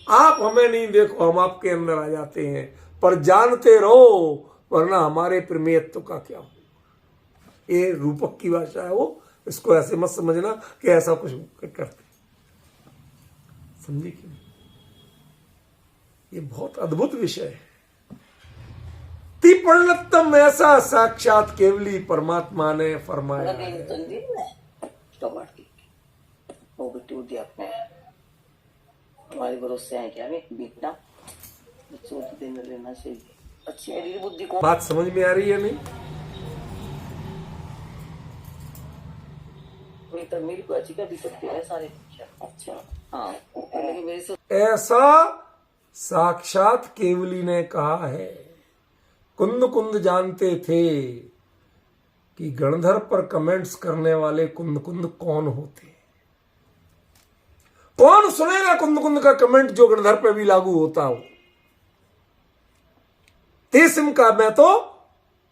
Speaker 1: आप हमें नहीं देखो, हम आपके अंदर आ जाते हैं, पर जानते रहो, वरना हमारे प्रमेयत्व का क्या होगा। ये रूपक की भाषा है वो, इसको ऐसे मत समझना कि ऐसा कुछ करते। समझे कि नहीं? ये बहुत अद्भुत विषय है। तिपण्णतम ऐसा साक्षात केवली परमात्मा ने फरमाया है।
Speaker 2: हमारे भरोसे है क्या बीतना देना लेना चाहिए। अच्छी मेरी बुद्धि को
Speaker 1: बात समझ में आ रही है नहीं?
Speaker 2: मेरी को अच्छी का भी सकती है सारे। अच्छा हाँ, लेकिन मेरी से
Speaker 1: ऐसा साक्षात केवली ने कहा है। कुंद कुंद जानते थे कि गणधर पर कमेंट्स करने वाले कुंद कुंद कौन होते हैं। कौन सुनेगा कुंद कुंद का कमेंट जो गणधर पे भी लागू होता हो? तेसिम का मैं तो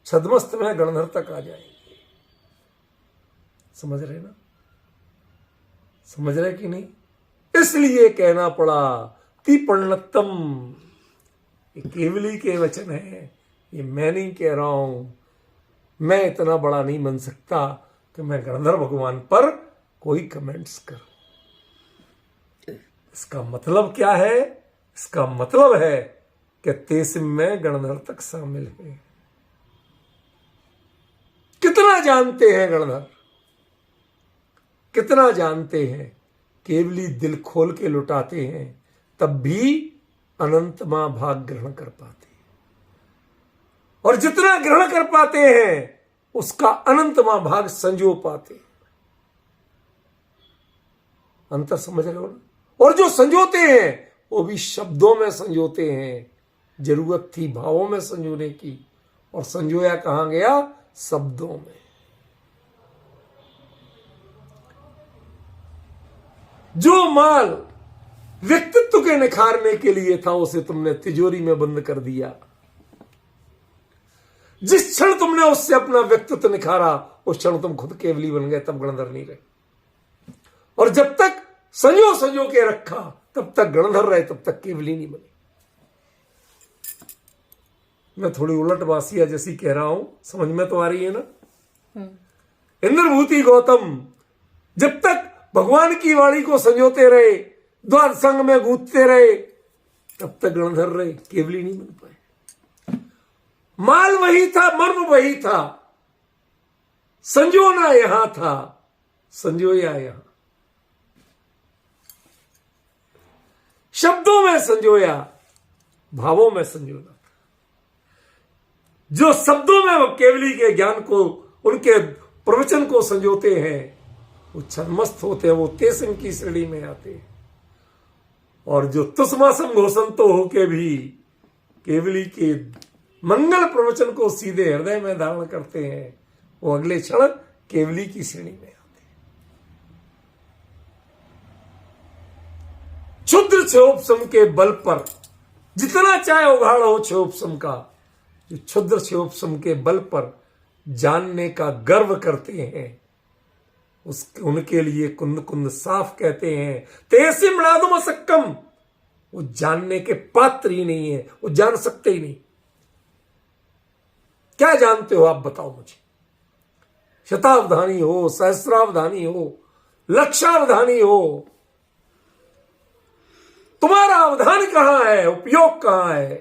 Speaker 1: छद्मस्त में गणधर तक आ जाएंगे। समझ रहे ना? समझ रहे कि नहीं? इसलिए कहना पड़ा तिपण्णतम। ये केवली के वचन है, ये मैं नहीं कह रहा हूं। मैं इतना बड़ा नहीं बन सकता कि मैं गणधर भगवान पर कोई कमेंट्स करूं। इसका मतलब क्या है? इसका मतलब है कि तेसिम में गणधर तक शामिल है। कितना जानते हैं गणधर? कितना जानते हैं, केवली दिल खोल के लुटाते हैं, तब भी अनंत मां भाग ग्रहण कर पाते हैं। और जितना ग्रहण कर पाते हैं उसका अनंत मां भाग संजो पाते हैं। अंतर समझ रहे हो ना? और जो संजोते हैं वो भी शब्दों में संजोते हैं। जरूरत थी भावों में संजोने की, और संजोया कहां गया? शब्दों में। जो माल व्यक्तित्व के निखारने के लिए था उसे तुमने तिजोरी में बंद कर दिया। जिस क्षण तुमने उससे अपना व्यक्तित्व निखारा उस क्षण तुम खुद केवली बन गए, तब गणधर नहीं रहे। और जब तक संजो के रखा तब तक गणधर रहे, तब तक केवली नहीं बने। मैं थोड़ी उलट बासिया जैसी कह रहा हूं, समझ में तो आ रही है ना? इंद्रभूति गौतम जब तक भगवान की वाणी को संजोते रहे, द्वार संग में गूंथते रहे, तब तक गणधर रहे, केवली नहीं बन पाए। माल वही था, मर्म वही था, संजोना यहां था, संजोया यहां। शब्दों में संजोया, भावों में संजोना। जो शब्दों में वो केवली के ज्ञान को, उनके प्रवचन को संजोते हैं, वो छन्मस्त होते हैं, वो तेसम की श्रेणी में आते हैं। और जो तुष्मासम घोषंतो होके भी केवली के मंगल प्रवचन को सीधे हृदय में धारण करते हैं, वो अगले क्षण केवली की श्रेणी में आते हैं। क्षुद्र क्षोभसम के बल पर जितना चाहे उघाड़ हो क्षोभसम का, जो क्षुद्र क्षोभसम के बल पर जानने का गर्व करते हैं, उनके लिए कुंद कुंद साफ कहते हैं। तेसी मृदुम सक्कम, वो जानने के पात्र ही नहीं है, वो जान सकते ही नहीं। क्या जानते हो आप बताओ मुझे? शतावधानी हो, सहस्रावधानी हो, लक्षावधानी हो, तुम्हारा अवधान कहां है? उपयोग कहां है?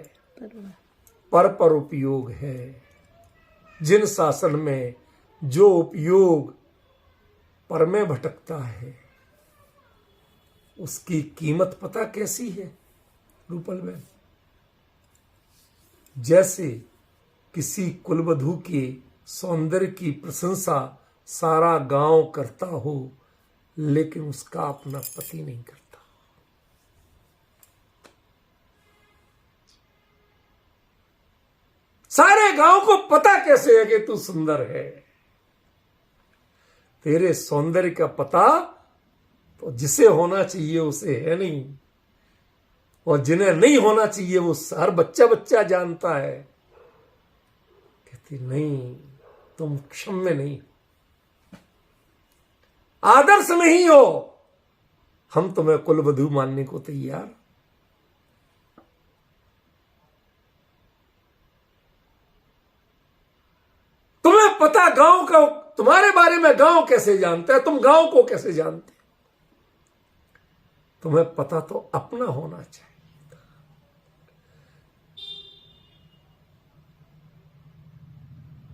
Speaker 1: पर उपयोग है। जिन शासन में जो उपयोग पर में भटकता है उसकी कीमत पता कैसी है रूपल बहन? जैसे किसी कुलवधू के सौंदर्य की प्रशंसा सारा गांव करता हो, लेकिन उसका अपना पति नहीं करता। सारे गांव को पता कैसे है कि तू सुंदर है? तेरे सौंदर्य का पता तो जिसे होना चाहिए उसे है नहीं, और जिन्हें नहीं होना चाहिए वो हर बच्चा बच्चा जानता है। कहती नहीं, तुम क्षम्य नहीं, आदर्श नहीं हो, हम तुम्हें कुलवधू मानने को तैयार। तुम्हें पता गांव का, तुम्हारे बारे में गांव कैसे जानता है? तुम गांव को कैसे जानते? तुम्हें पता तो अपना होना चाहिए।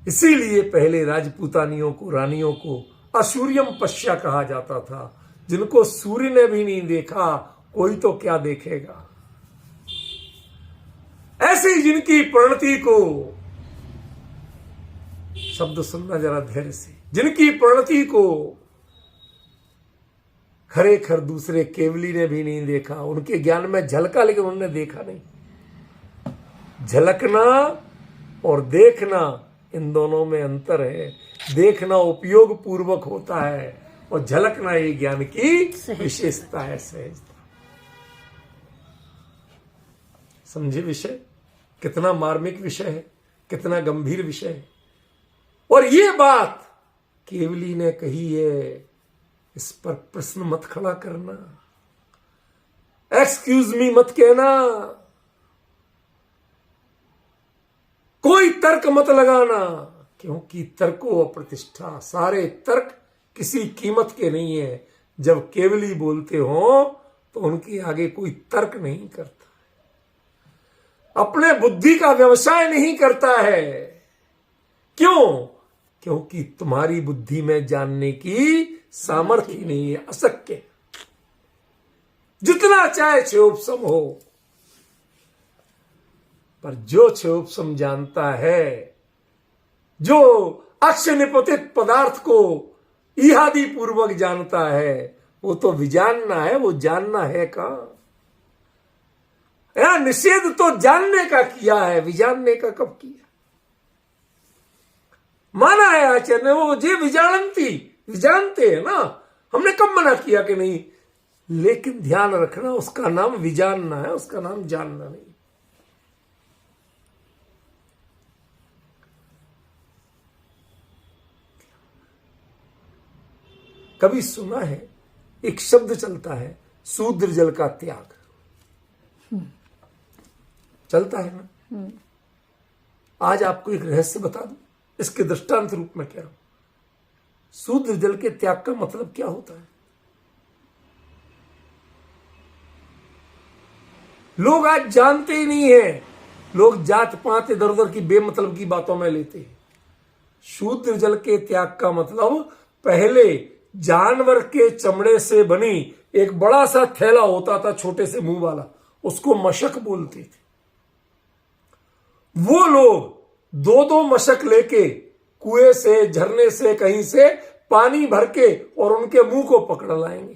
Speaker 1: इसीलिए पहले राजपूतानियों को, रानियों को असूर्यम पश्या कहा जाता था। जिनको सूर्य ने भी नहीं देखा, कोई तो क्या देखेगा। ऐसी जिनकी प्रणति को, शब्द सुनना जरा धैर्य से, जिनकी प्रणति को खरेखर दूसरे केवली ने भी नहीं देखा। उनके ज्ञान में झलका, लेकिन उन्होंने देखा नहीं। झलकना और देखना, इन दोनों में अंतर है। देखना उपयोग पूर्वक होता है और झलकना ये ज्ञान की विशेषता है, सहजता। समझे विषय? कितना मार्मिक विषय है, कितना गंभीर विषय है। और ये बात केवली ने कही है, इस पर प्रश्न मत खड़ा करना, एक्सक्यूज मी मत कहना, कोई तर्क मत लगाना, क्योंकि तर्को अप्रतिष्ठा। सारे तर्क किसी कीमत के नहीं है। जब केवली बोलते हो तो उनके आगे कोई तर्क नहीं करता, अपने बुद्धि का व्यवसाय नहीं करता है। क्यों? क्योंकि तुम्हारी बुद्धि में जानने की सामर्थ्य नहीं है, अशक्य। जितना चाहे क्षयोपशम हो, पर जो क्षयोपशम जानता है, जो अक्षय निपतित पदार्थ को इहादि पूर्वक जानता है, वो तो विजानना है, वो जानना है कहां। यहां निषेध तो जानने का किया है, विजानने का कब किया? माना है आचार्य ने, वो जे विजानती, विजानते हैं ना, हमने कब मना किया कि नहीं? लेकिन ध्यान रखना, उसका नाम विजानना है, उसका नाम जानना नहीं। कभी सुना है, एक शब्द चलता है, शूद्र जल का त्याग। चलता है ना? आज आपको एक रहस्य बता दूं, इसके दृष्टांत रूप में कह रहा हूं। शूद्र जल के त्याग का मतलब क्या होता है? लोग आज जानते ही नहीं है, लोग जात पात इधर उधर की बेमतलब की बातों में लेते हैं। शूद्र जल के त्याग का मतलब, पहले जानवर के चमड़े से बनी एक बड़ा सा थैला होता था, छोटे से मुंह वाला, उसको मशक बोलते थे। वो लोग दो दो मशक लेके कुएं से, झरने से, कहीं से पानी भर के और उनके मुंह को पकड़ लाएंगे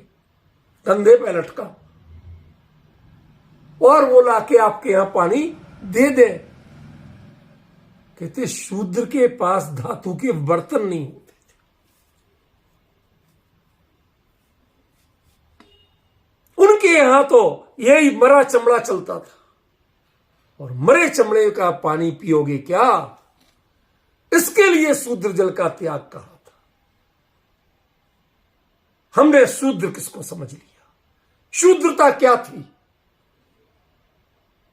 Speaker 1: कंधे पे लटका, और वो लाके आपके यहां पानी दे दे। कहते शूद्र के पास धातु के बर्तन नहीं होते थे। उनके यहां तो यही मरा चमड़ा चलता था, और मरे चमड़े का पानी पियोगे क्या? इसके लिए शूद्र जल का त्याग कहा था। हमने शूद्र किसको समझ लिया? शूद्रता क्या थी?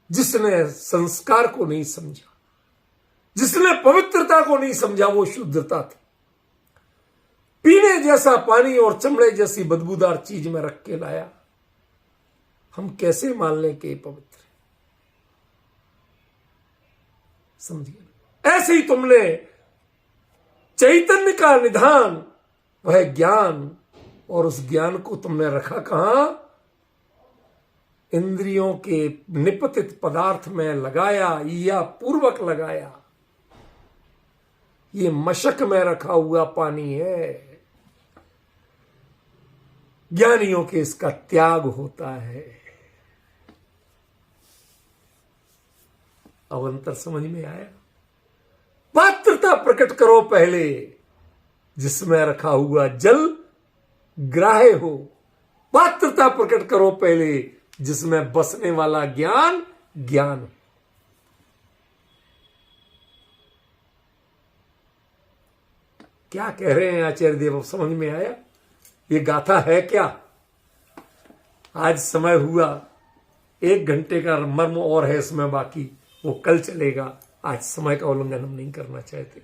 Speaker 1: जिसने संस्कार को नहीं समझा, जिसने पवित्रता को नहीं समझा, वो शुद्धता थी। पीने जैसा पानी और चमड़े जैसी बदबूदार चीज में रख के लाया, हम कैसे मान लें कि पवित्र है? समझिए, ऐसे ही तुमने चैतन्य का निधान, वह ज्ञान, और उस ज्ञान को तुमने रखा कहां? इंद्रियों के निपतित पदार्थ में लगाया, या पूर्वक लगाया। ये मशक में रखा हुआ पानी है। ज्ञानियों के इसका त्याग होता है। अब अंतर समझ में आया? पात्रता प्रकट करो पहले, जिसमें रखा हुआ जल ग्राह्य हो। पात्रता प्रकट करो पहले, जिसमें बसने वाला ज्ञान ज्ञान हो। क्या कह रहे हैं आचार्य देव? समझ में आया? ये गाथा है क्या? आज समय हुआ, 1 घंटे का मर्म और है इसमें बाकी, वो कल चलेगा। आज समय का उल्लंघन हम नहीं करना चाहते।